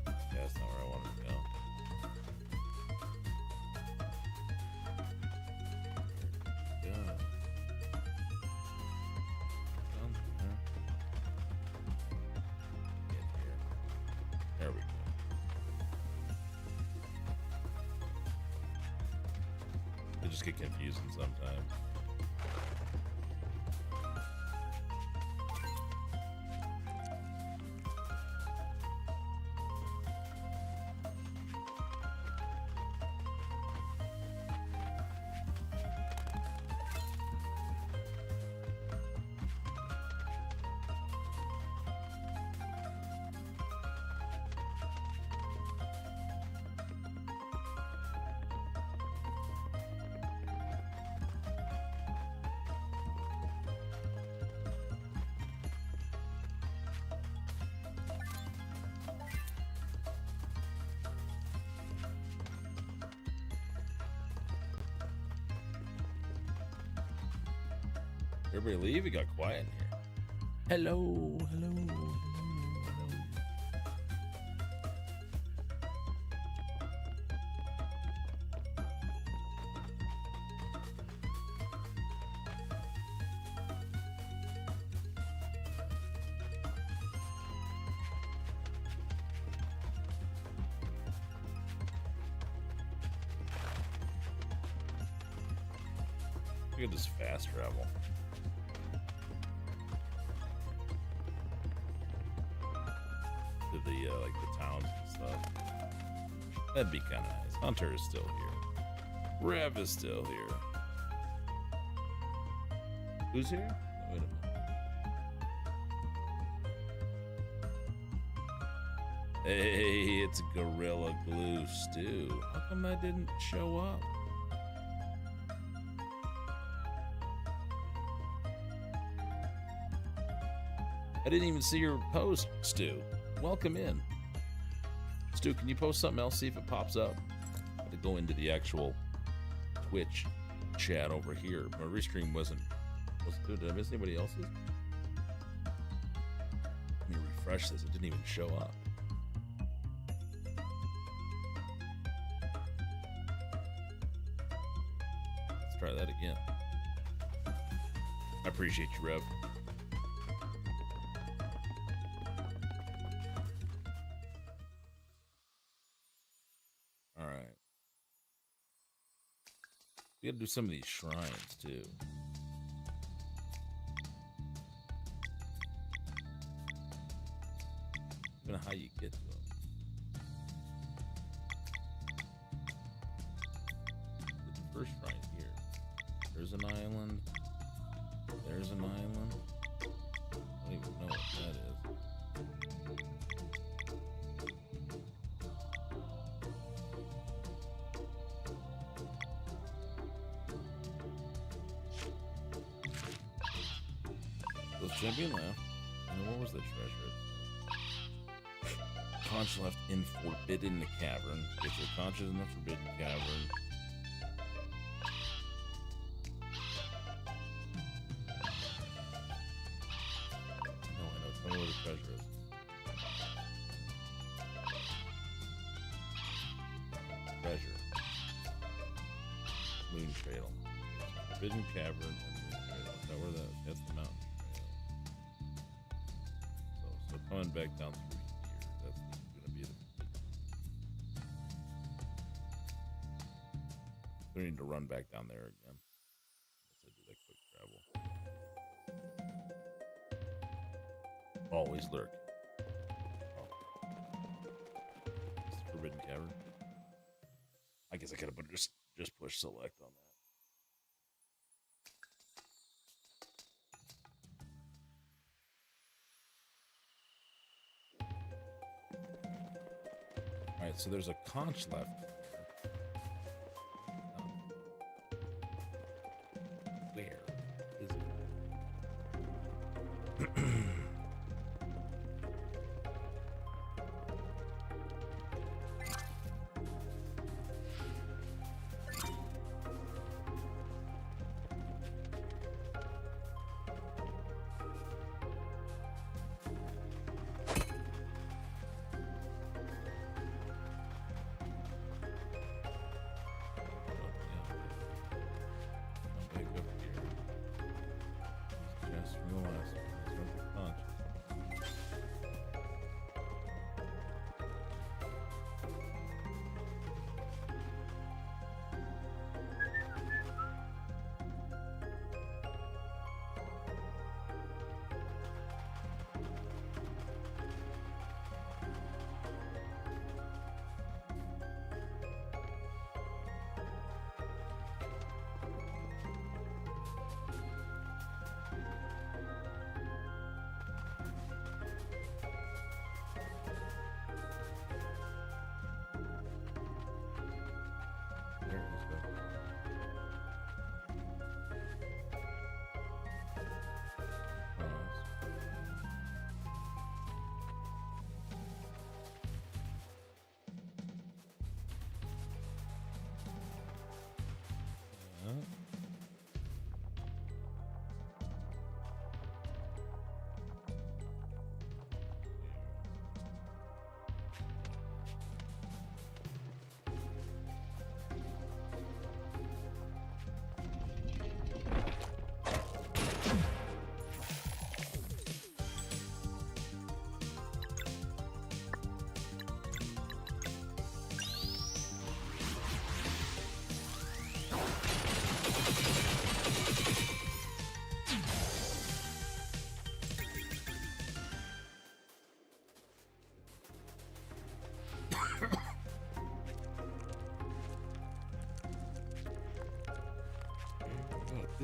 Yeah, that's not where I wanted to go. Yeah. Down. There we go. They just get confusing sometimes. Everybody leave? It got quiet in here. Hello, hello, hello, hello. Look at this fast travel. To the like the towns and stuff. That'd be kind of nice. Hunter is still here. Rev is still here. Who's here? Oh, wait a minute. Hey, it's Gorilla Glue Stew. How come that didn't show up? I didn't even see your post, Stu. Welcome in. Stu, can you post something else, see if it pops up? I had to go into the actual Twitch chat over here. My restream wasn't good. Did I miss anybody else's? Let me refresh this. It didn't even show up. Let's try that again. I appreciate you, Rev. We gotta do some of these shrines too. I don't know how you get to them. The first shrine here. There's an island. There's an island. I don't even know what that is. Champion left. And what was the treasure? Conch left in Forbidden Cavern. Get your conches in the Forbidden Cavern. No, I know. Tell me where the treasure is. Treasure. Moon Trail. Forbidden Cavern and Moon Trail. Is that where that's the mountain? Coming back down through here, that's gonna be we need to run back down there again. Let's do that quick travel. Always lurk. Oh. It's the Forbidden Cavern. I guess I could have just push select on that. Alright, so there's a conch left. Where is it?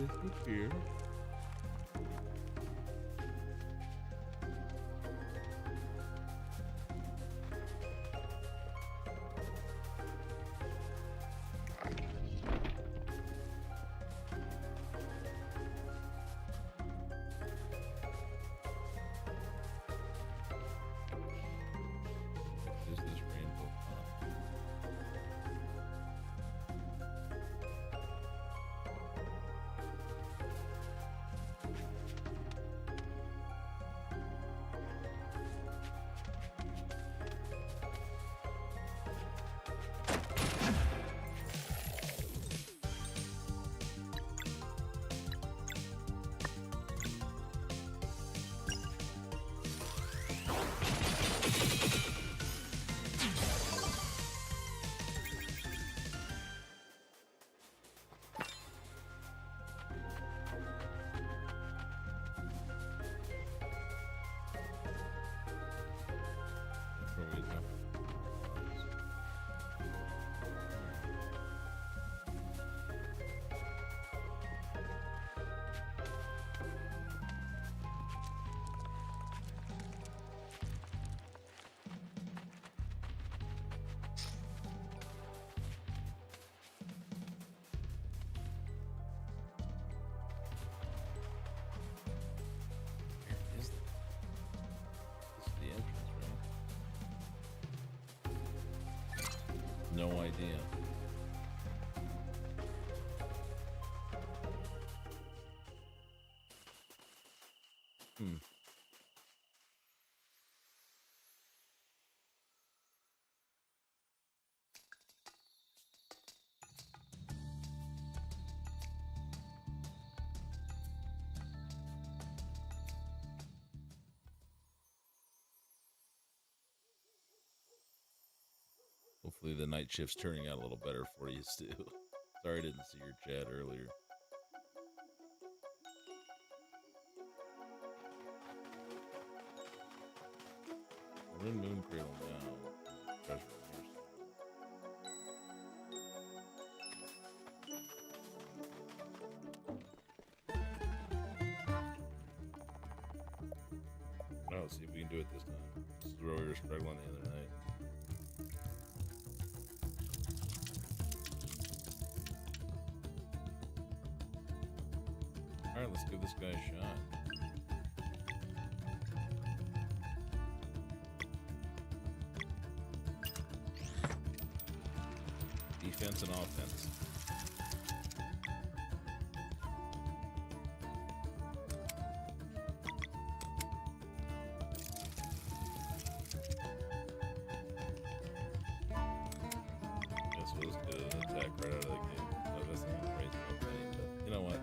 disappear. Is this rainbow fun? That's where we go. Where is this? This is the entrance, right? No idea. Hmm. Hopefully the night shift's turning out a little better for you, Stu. Sorry I didn't see your chat earlier. We're in Moon Cradle now. Treasure room here somewhere. Oh, see if we can do it this time. This is where we were struggling the other night. Alright, let's give this guy a shot. Defense and offense. Guess we'll just get an attack right out of the game. No, that's not great, okay, but you know what?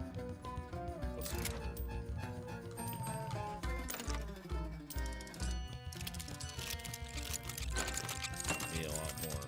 Let's do it. Me a lot more.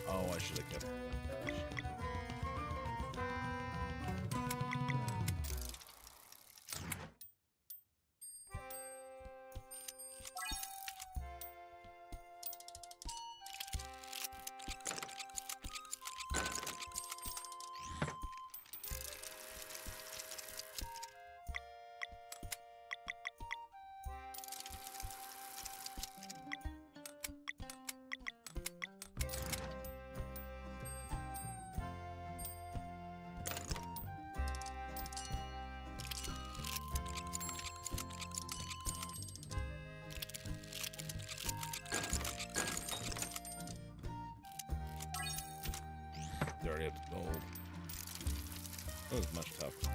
Oh, I should have kept it. That was much tougher.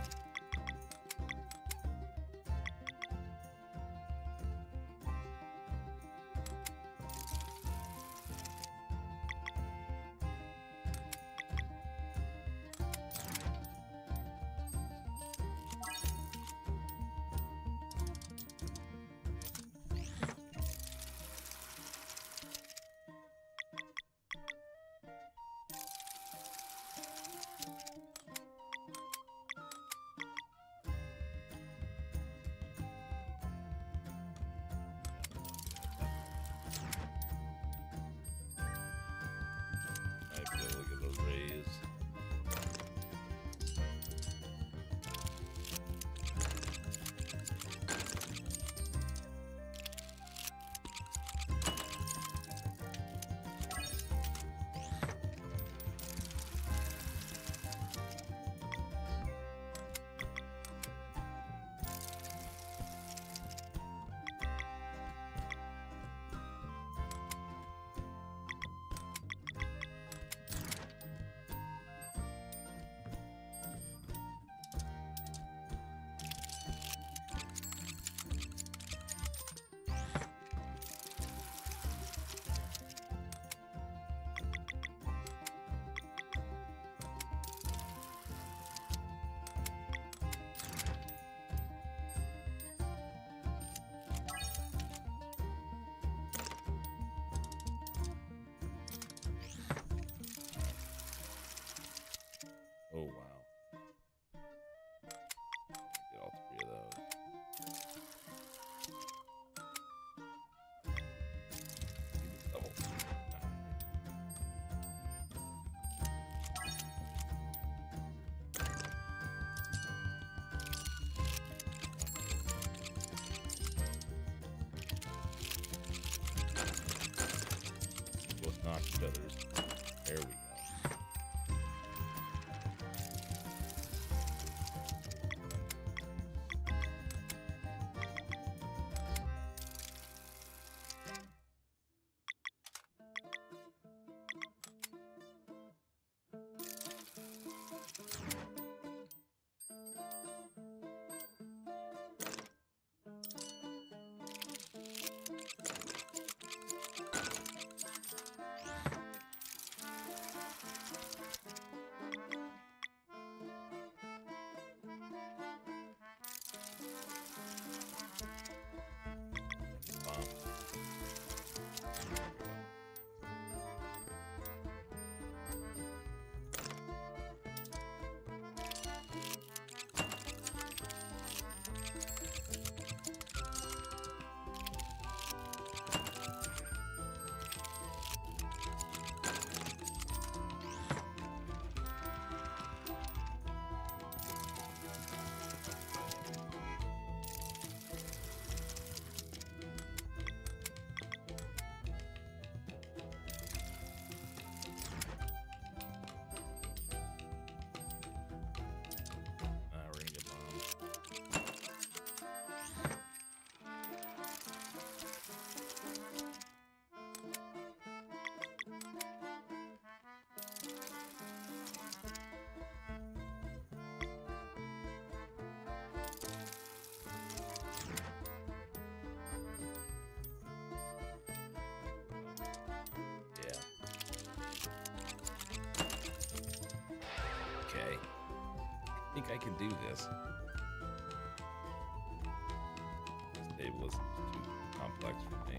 Look at those rays. Oh, wow. Get all three of those. Double. Both notch feathers. There we go. Okay. I think I can do this. This table is too complex for me.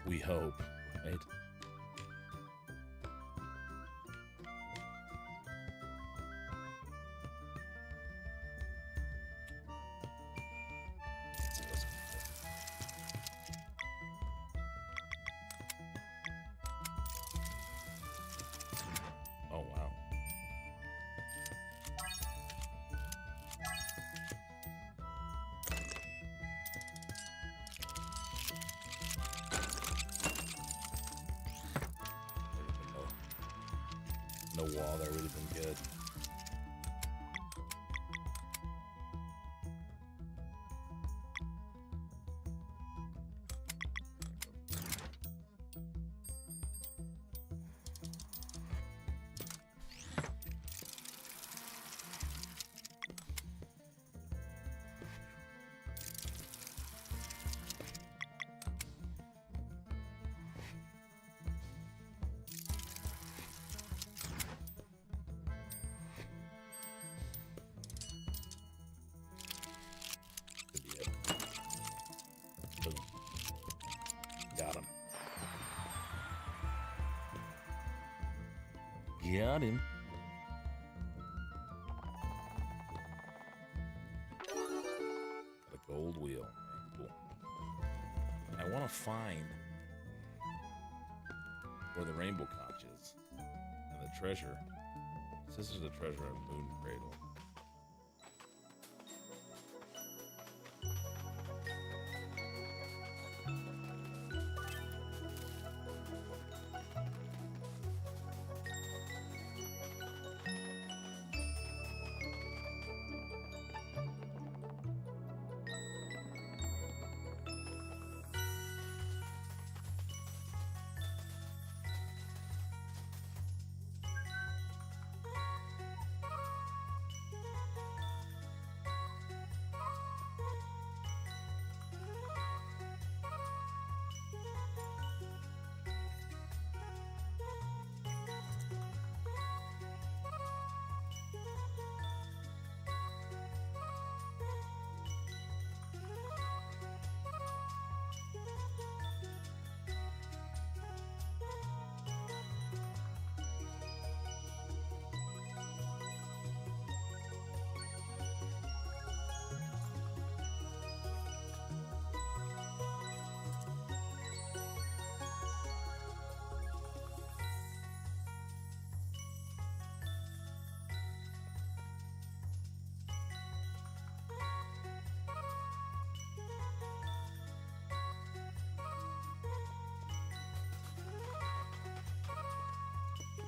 We hope, right? Oh, wow. No wall there would have been good. Could be it. Boom. Got him. Got him. Got a gold wheel. Cool. I want to find where the rainbow conch is and the treasure. This is the treasure at Moon Cradle.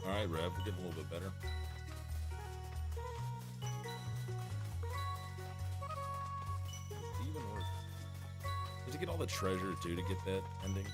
All right, Rev, we're getting a little bit better. Even worse. Did you get all the treasure too to get that ending?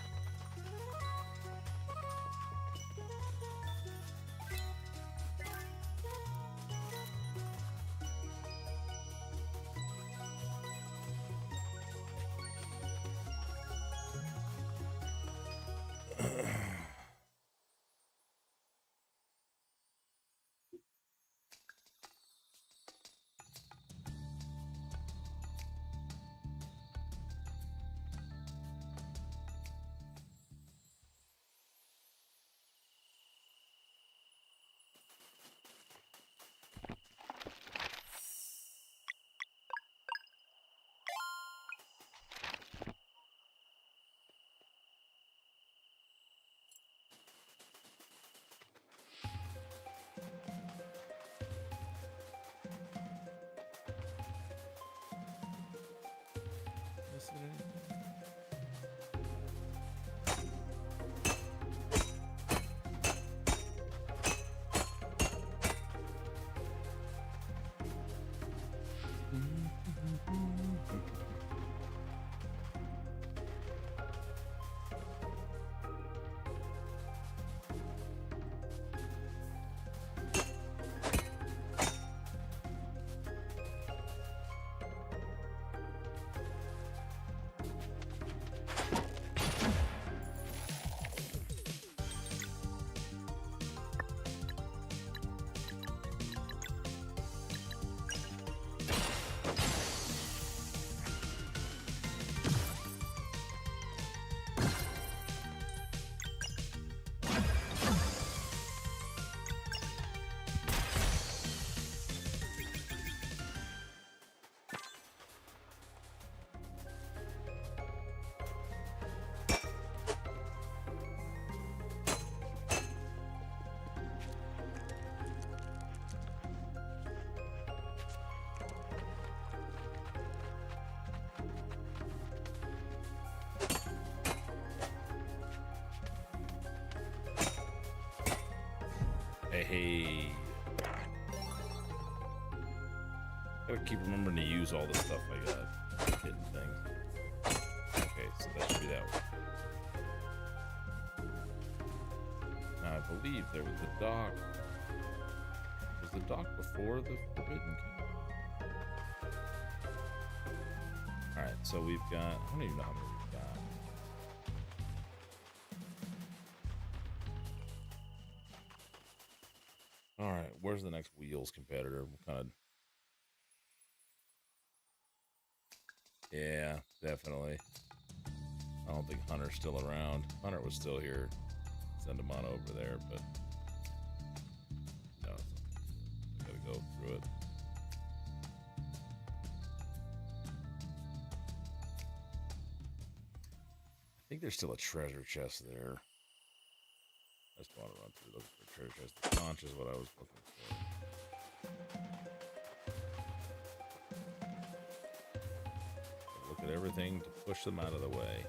Hey. Gotta keep remembering to use all the stuff I got. Hidden things. Okay, so that should be that one. Now, I believe there was the dock. Was the dock before the Forbidden Cave? Alright, so we've got... I don't even know how many we've got. Alright, where's the next wheels competitor? What kind of... Yeah, definitely. I don't think Hunter's still around. Hunter was still here. Send him on over there, but no, I gotta go through it. I think there's still a treasure chest there. I just want to run through looking for a treasure chest. The conch is what I was looking for. Look at everything to push them out of the way.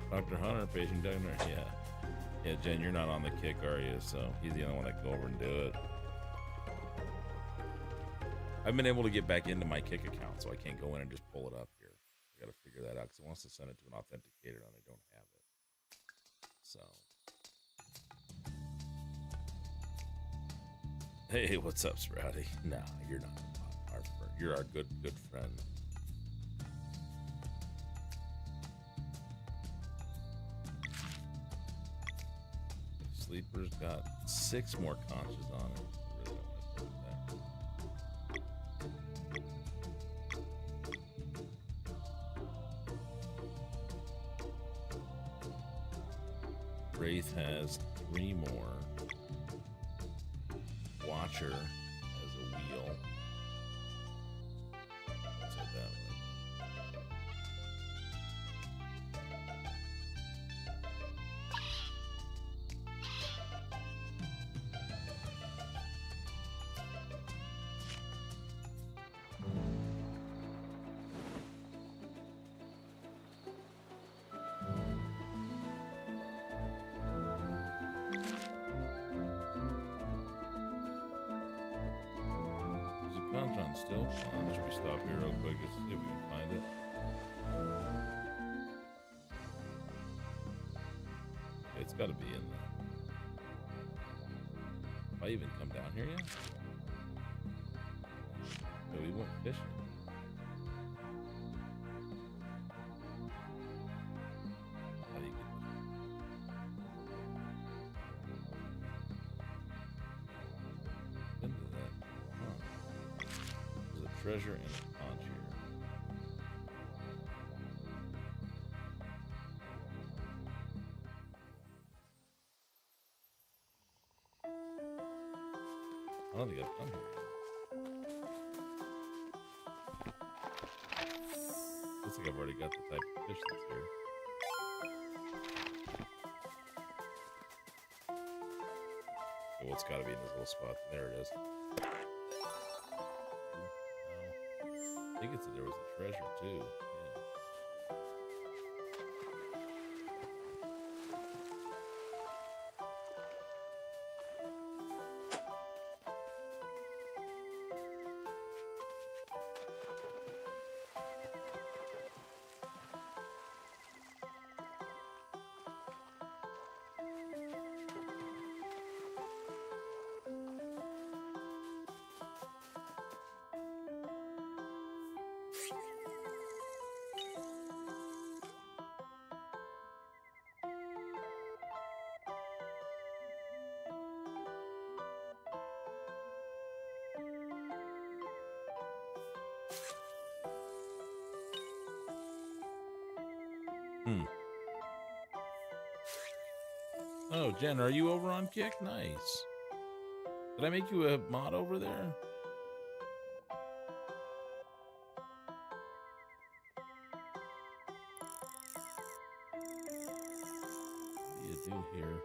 Dr. Hunter, patient donor. Yeah, Jen, you're not on the kick, are you? So he's the only one that can go over and do it. I've been able to get back into my kick account, so I can't go in and just pull it up here. I got to figure that out because it wants to send it to an authenticator, and I don't have it. So, hey, what's up, Sprouty? Nah, you're not our friend. You're our good friend. Sleeper's got 6 more conches on it. I really don't want to take that. Wraith has 3 more. Watcher has a wheel. Let's head that way. Still, should we stop here real quick and see if we can find it? It's got to be in there. Have I even come down here yet? No, we went fishing. How do you get into that? Huh. There's a treasure and a conch here. I don't think I've come here. Looks like I've already got the type of fish that's here. Well, it's got to be in this little spot. There it is. I think there was a treasure too. Oh, Jen, are you over on Kick? Nice. Did I make you a mod over there? What do you do here?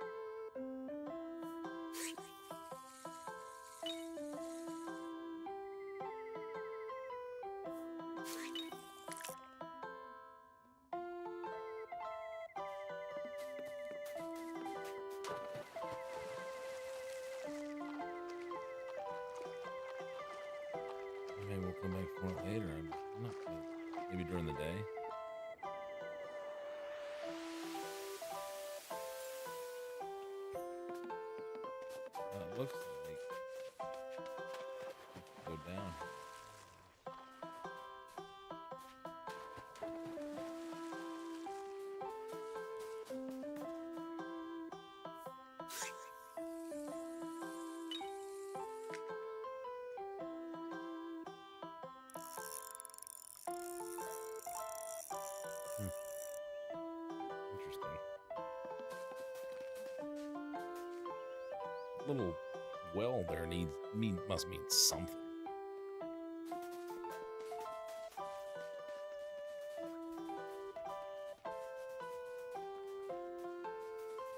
Maybe we'll come back for it later. I'm not maybe during the day. It looks like go down. Interesting. Little well there must mean something.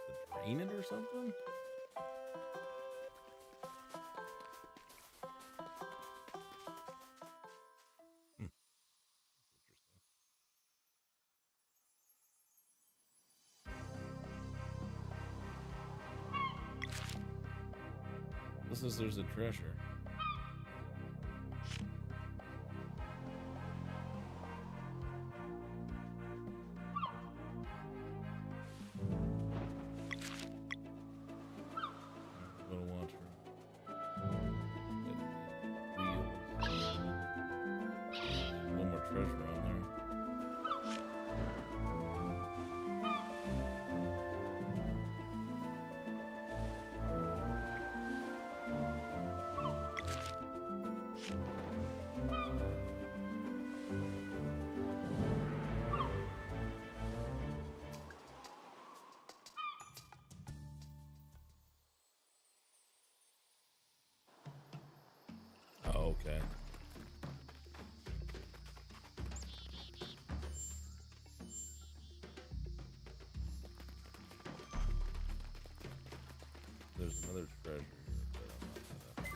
To drain it or something? This is there's a treasure. Little water. One more treasure on there. Oh, okay. There's another treasure here, but I'm not gonna...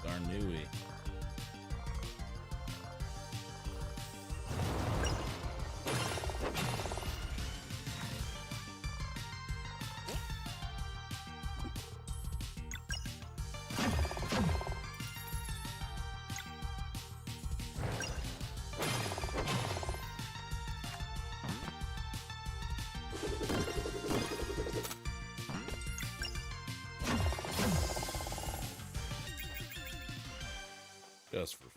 Darnooey. Just for fun.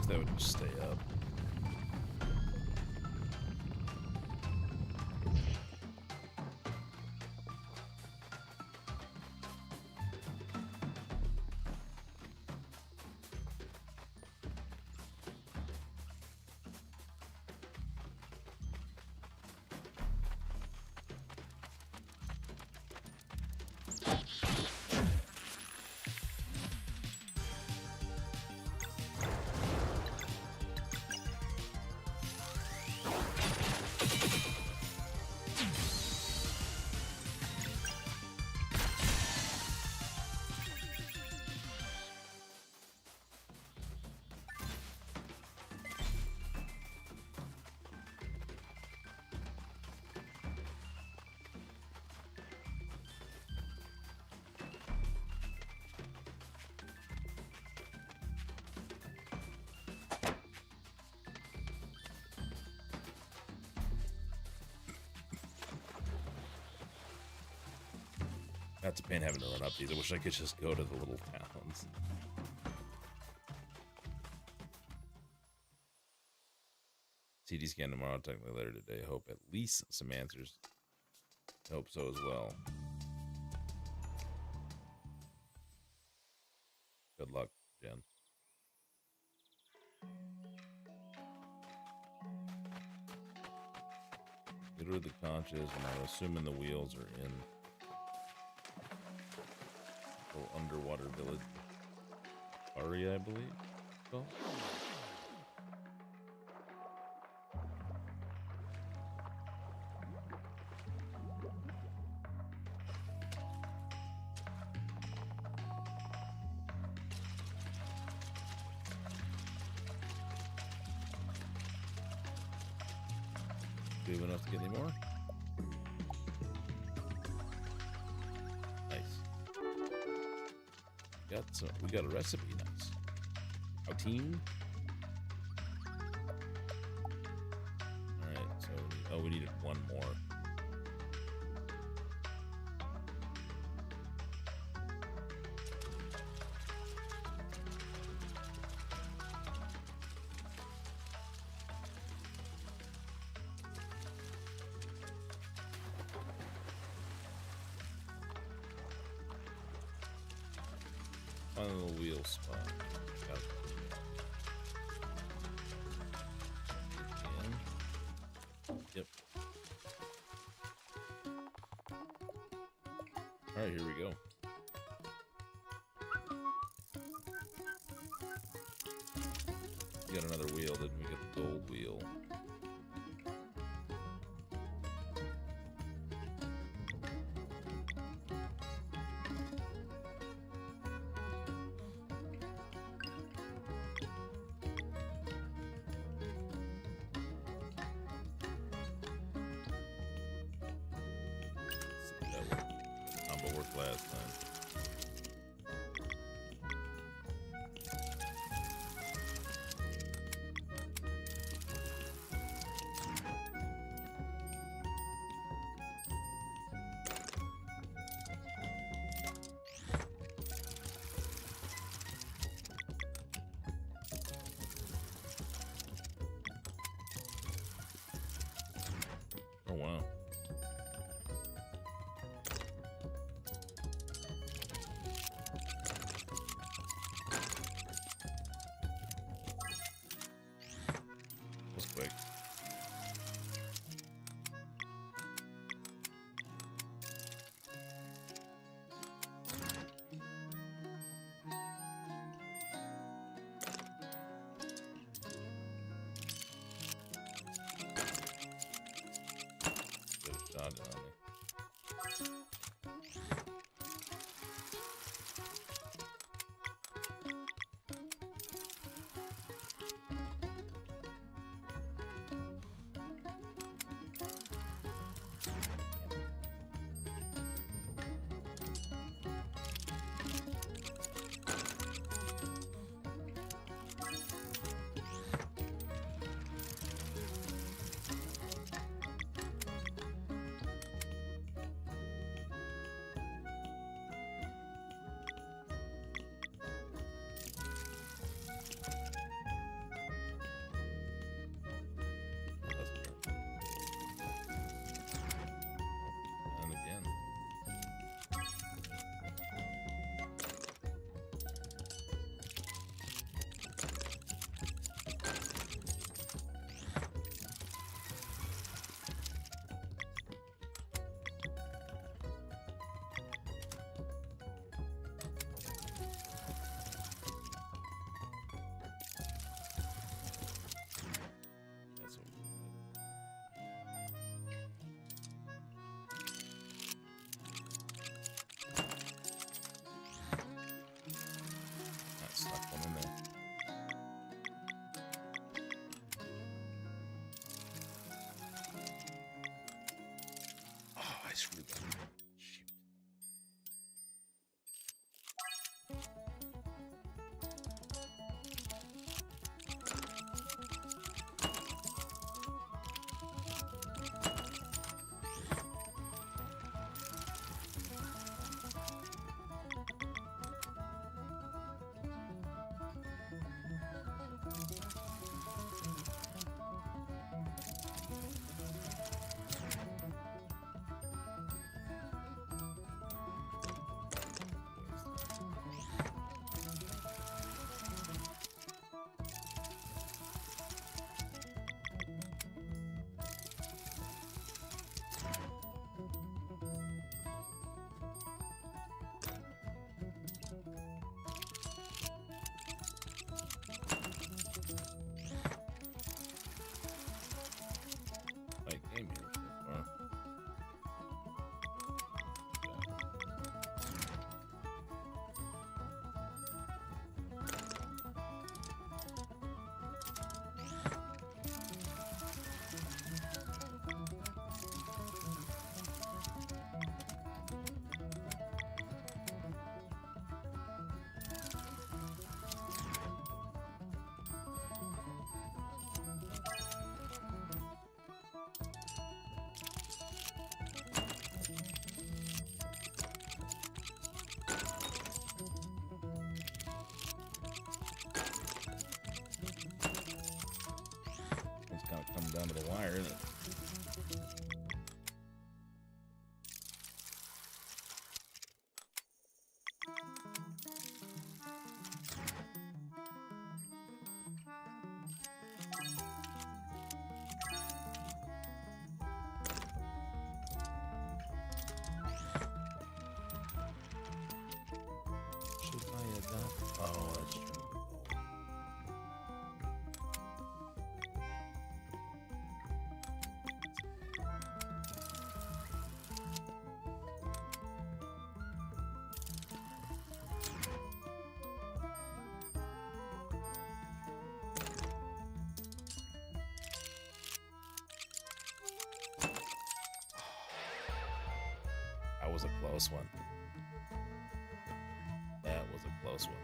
that would just stay up. That's a pain having to run up these. I wish I could just go to the little towns. CD scan tomorrow, technically later today. Hope at least some answers. Hope so as well. Good luck, Jen. Get rid of the conches, and I'm assuming the wheels are in. Underwater village. Ari, I believe. So. Do you have enough to get any more? We got a recipe, nice. Protein. Alright, so we needed one more. Find a little wheel spot. Got it. Yep. Alright, here we go. We got another wheel, didn't we? Get the gold wheel. Worked last time. Oh wow. was a close one. That was a close one.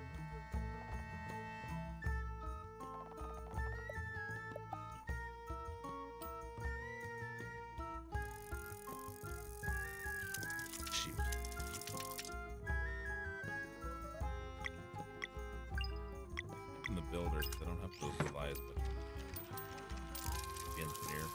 Shoot. I'm the builder, because I don't have to rely as much on the engineer.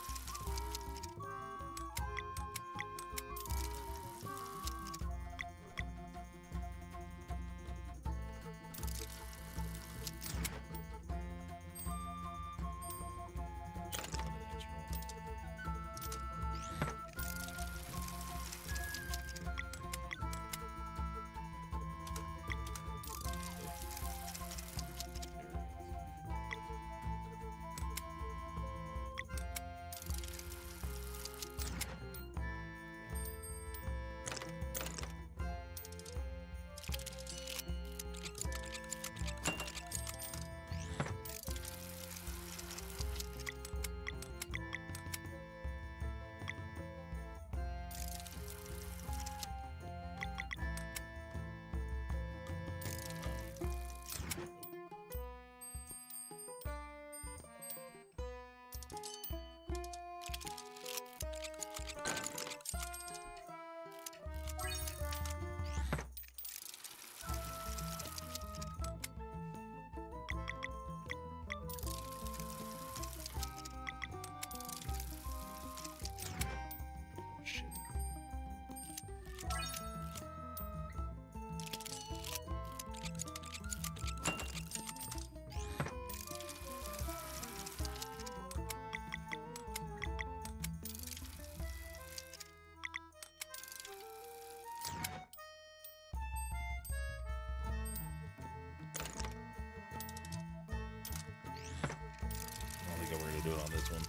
I think we're going to do it on this one.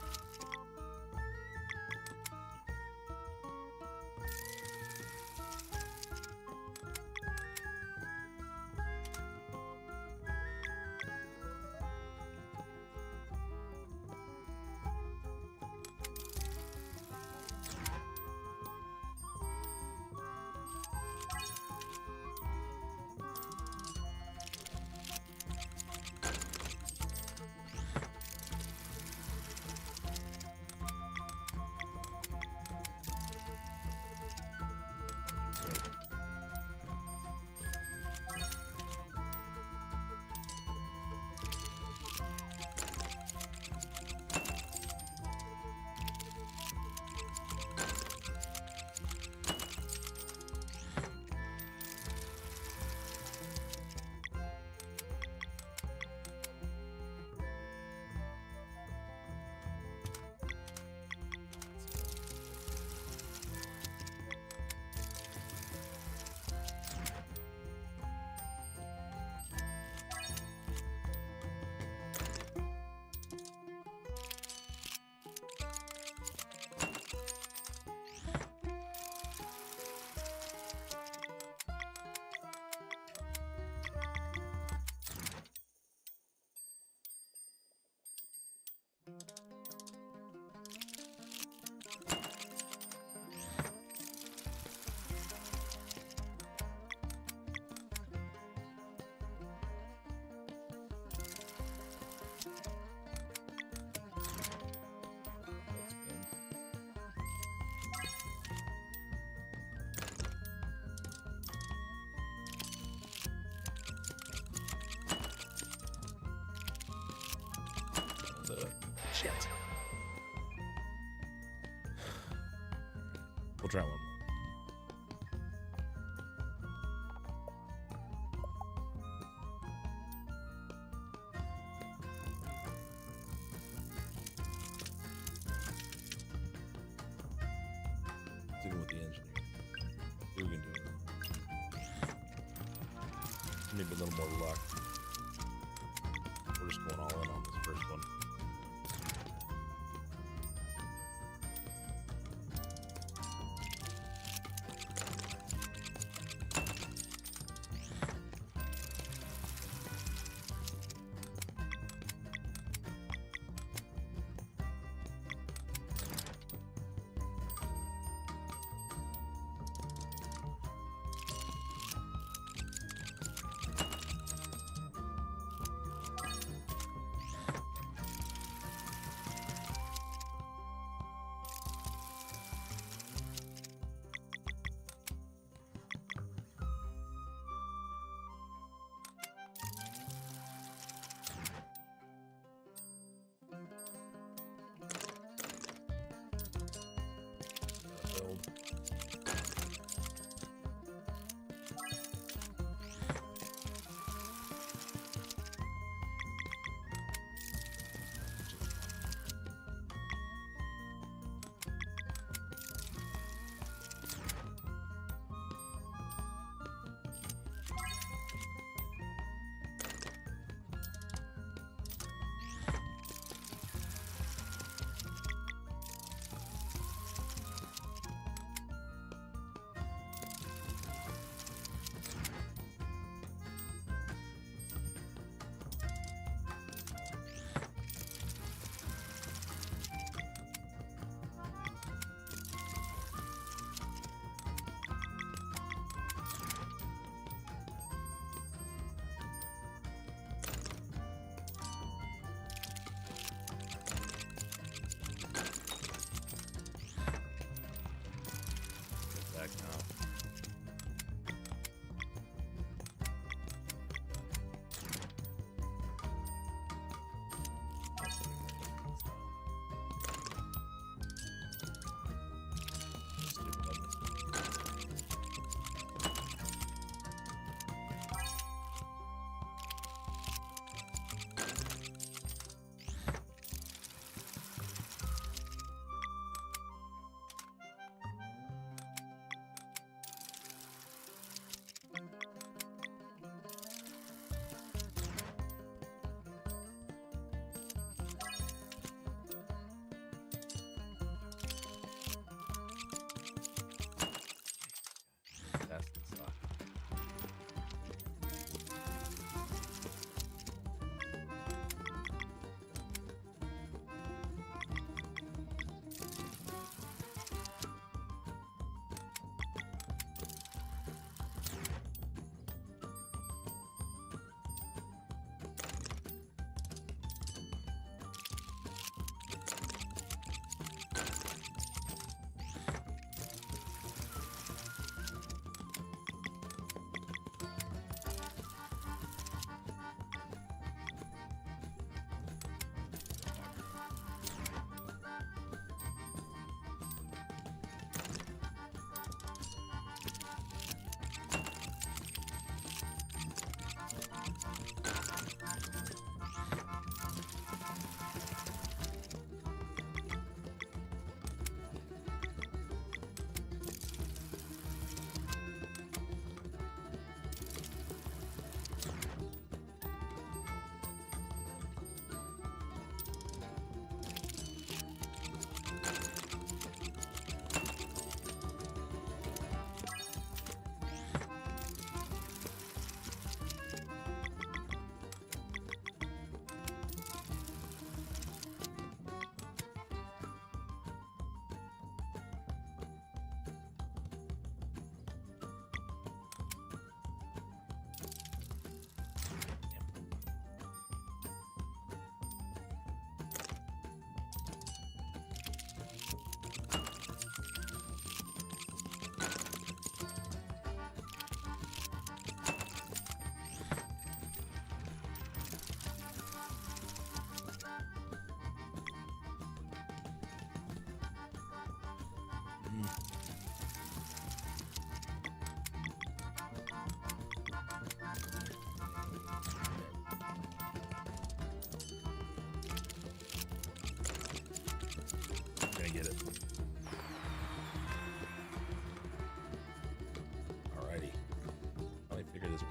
Shit. We'll try one more. Let's go with the engineer. We're gonna do it. Maybe a little more luck. We're just going all in on this first one.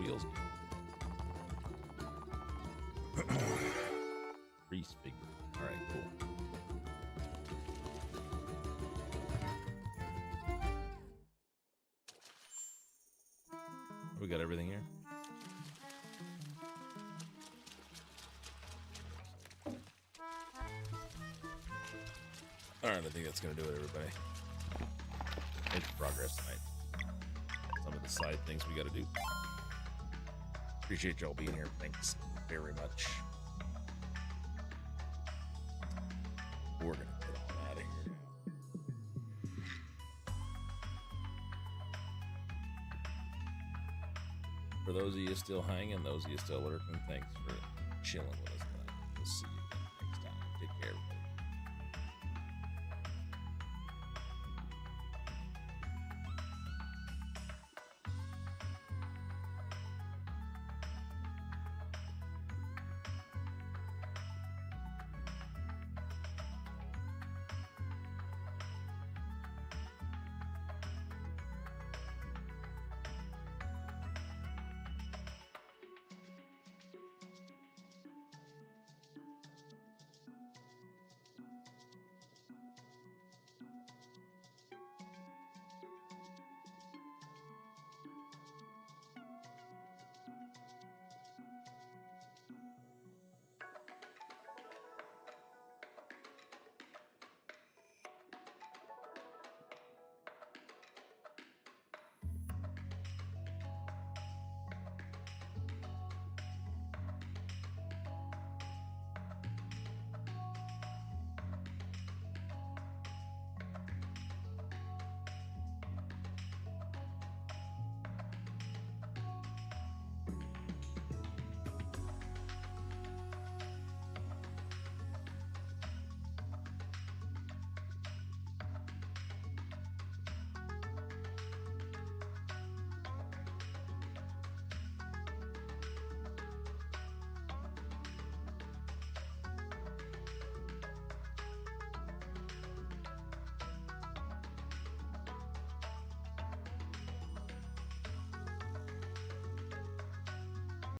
feels good. Priest figure. All right, cool. We got everything here. All right, I think that's gonna do it, everybody. Make progress tonight. Some of the side things we got to do. Appreciate y'all being here. Thanks very much. We're gonna get on out of here. For those of you still hanging, those of you still lurking, thanks for chilling with us tonight. We'll see you.